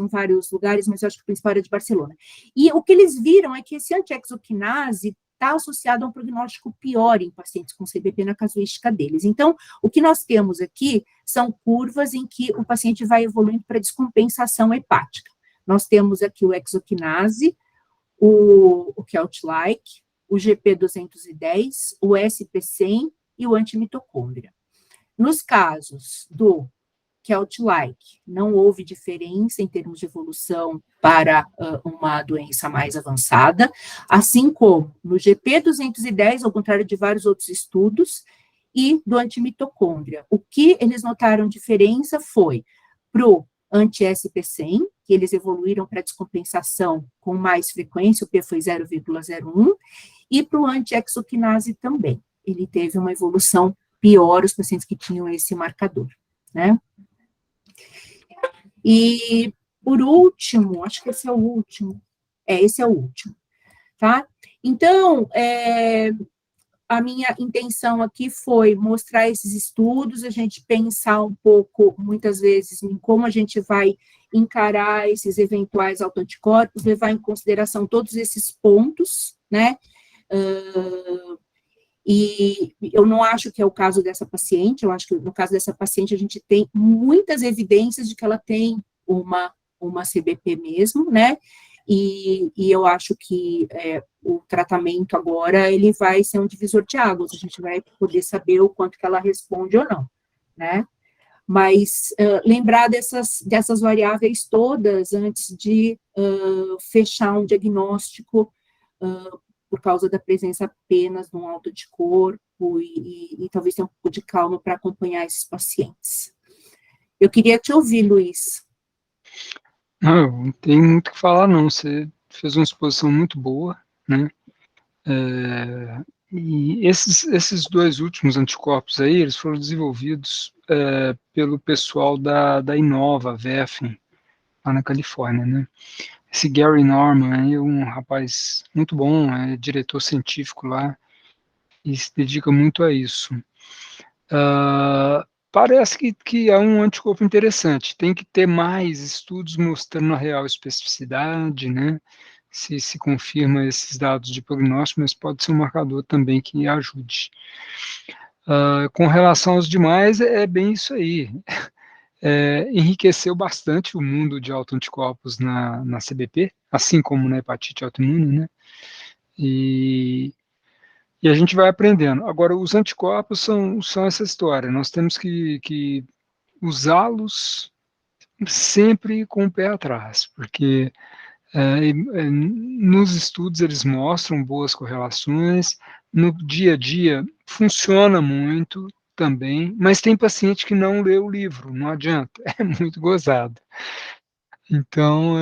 lugares, mas eu acho que o principal era de Barcelona. E o que eles viram é que esse anti-exoquinase está associado a um prognóstico pior em pacientes com CBP na casuística deles. Então, o que nós temos aqui são curvas em que o paciente vai evoluindo para descompensação hepática. Nós temos aqui o exoquinase, o KELT-like, o GP210, o SP100 e o antimitocôndria. Nos casos do Kelt-like, não houve diferença em termos de evolução para uma doença mais avançada, assim como no GP210, ao contrário de vários outros estudos, e do antimitocôndria. O que eles notaram diferença foi para o anti-SP100, que eles evoluíram para descompensação com mais frequência, o P foi 0,01, e para o anti-exoquinase também. Ele teve uma evolução pior, os pacientes que tinham esse marcador, né? E, por último, acho que esse é o último. Esse é o último, tá? Então, a minha intenção aqui foi mostrar esses estudos, a gente pensar um pouco, muitas vezes, em como a gente vai encarar esses eventuais autoanticorpos, levar em consideração todos esses pontos, né? E eu não acho que é o caso dessa paciente, eu acho que no caso dessa paciente a gente tem muitas evidências de que ela tem uma CBP mesmo, né? E eu acho que o tratamento agora, ele vai ser um divisor de águas, a gente vai poder saber o quanto que ela responde ou não, né? Mas lembrar dessas variáveis todas antes de fechar um diagnóstico por causa da presença apenas de um autoanticorpo e talvez tenha um pouco de calma para acompanhar esses pacientes. Eu queria te ouvir, Luiz. Não tem muito o que falar, não. Você fez uma exposição muito boa, né? E esses dois últimos anticorpos aí, eles foram desenvolvidos pelo pessoal da Inova, VEFN, lá na Califórnia, né? Esse Gary Norman é um rapaz muito bom, é diretor científico lá, e se dedica muito a isso. Parece que é um anticorpo interessante, tem que ter mais estudos mostrando a real especificidade, né? Se confirma esses dados de prognóstico, mas pode ser um marcador também que ajude. Com relação aos demais, é bem isso aí. Enriqueceu bastante o mundo de autoanticorpos na CBP, assim como na hepatite autoimune, né? E a gente vai aprendendo. Agora, os anticorpos são essa história, nós temos que usá-los sempre com o pé atrás, porque nos estudos eles mostram boas correlações, no dia a dia funciona muito também, mas tem paciente que não lê o livro, não adianta, é muito gozado. Então,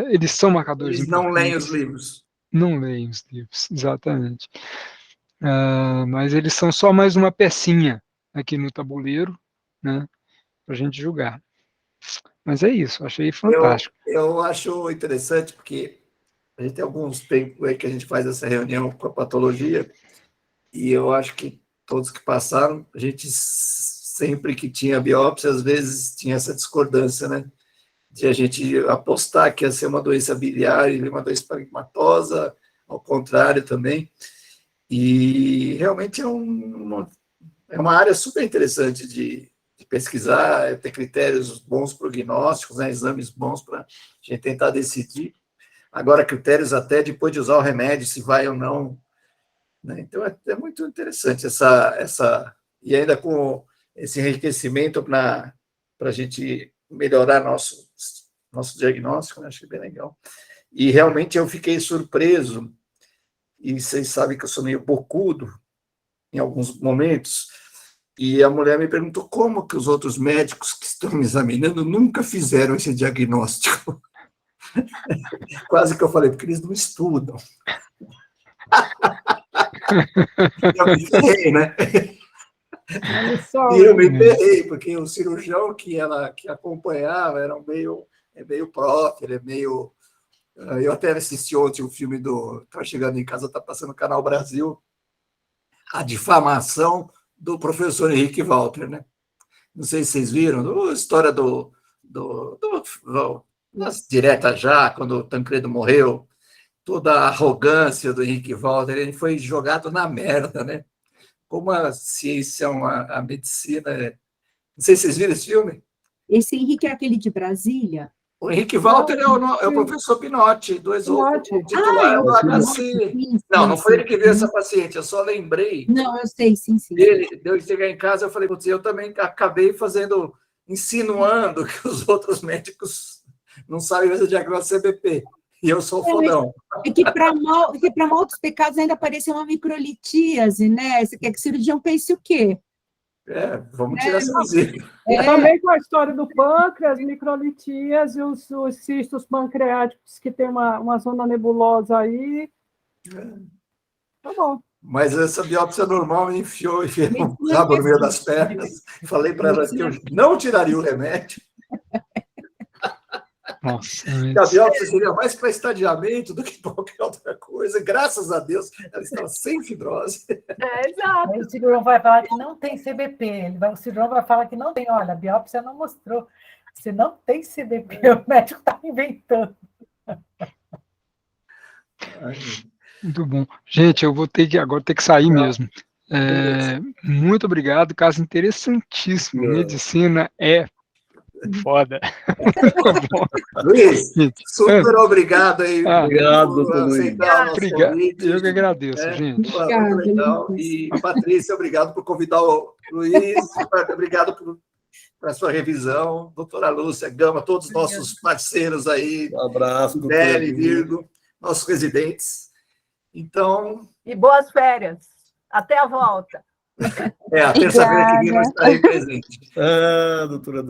eles são marcadores Eles não leem os importantes. livros. Não leem os livros, exatamente. Mas eles são só mais uma pecinha aqui no tabuleiro, né, para a gente julgar. Mas é isso, achei fantástico. Eu acho interessante, porque a gente tem alguns tempos aí que a gente faz essa reunião com a patologia, e eu acho que todos que passaram, a gente sempre que tinha biópsia, às vezes tinha essa discordância, né? De a gente apostar que ia ser uma doença biliar e uma doença parenquimatosa, ao contrário também. E realmente é uma área super interessante de pesquisar, ter critérios bons prognósticos, né, exames bons para a gente tentar decidir. Agora, critérios até depois de usar o remédio, se vai ou não. Né? Então, é muito interessante e ainda com esse enriquecimento para a gente melhorar nosso diagnóstico, né? Achei bem legal. E realmente eu fiquei surpreso, e vocês sabem que eu sou meio bocudo em alguns momentos, e a mulher me perguntou como que os outros médicos que estão me examinando nunca fizeram esse diagnóstico. Quase que eu falei, porque eles não estudam. Eu me ferrei, né? E eu me ferrei, porque o cirurgião que acompanhava era meio prof, ele é meio... Eu até assisti ontem um filme Estava chegando em casa, está passando no Canal Brasil, A Difamação do professor Henrique Walter, né? Não sei se vocês viram, a história das diretas já, quando o Tancredo morreu, toda a arrogância do Henrique Walter, ele foi jogado na merda, né? Como a ciência, a medicina... Não sei se vocês viram esse filme. Esse Henrique é aquele de Brasília? O Henrique Walter é o professor Pinotti, do Exoco, Pinotti. titular do HC. Sim, Não, não sim, foi ele que viu sim. essa paciente, eu só lembrei Não, eu sei, sim, sim. dele. De eu chegar em casa, eu falei, putz, eu também acabei insinuando que os outros médicos não sabem fazer diagnóstico CBP. E eu sou fodão. É que para mal dos pecados ainda apareceu uma microlitíase, né? Você quer que o cirurgião pense o quê? Vamos tirar essa visita. Também com a história do pâncreas, microlitias e os cistos pancreáticos que tem uma zona nebulosa aí. Tá bom. Mas essa biópsia normal me enfiou um rabo no meio das pernas. Falei para ela que eu não tiraria o remédio. Nossa, Que a biópsia seria mais para estadiamento do que qualquer outra coisa. Graças a Deus, ela estava sem fibrose. Exato. Aí o cirurgião vai falar que não tem CBP. O cirurgião vai falar que não tem. Olha, a biópsia não mostrou. Se não tem CBP, o médico está inventando. muito bom. Gente, eu vou agora ter que sair mesmo. Muito obrigado, caso interessantíssimo. Medicina é foda. Luiz, Gente, super obrigado aí. Obrigado, doutor Luiz. Aceitar o nosso Obrigado. convite. Eu que agradeço, gente. Muito legal. E, Patrícia, obrigado por convidar o Luiz. Obrigado por sua revisão. Doutora Lúcia, Gama, todos os nossos parceiros aí. Um abraço, doutor. Beli, Virgo, nossos residentes. Então... E boas férias. Até a volta. A terça-feira que vem nós estarei presente. Doutora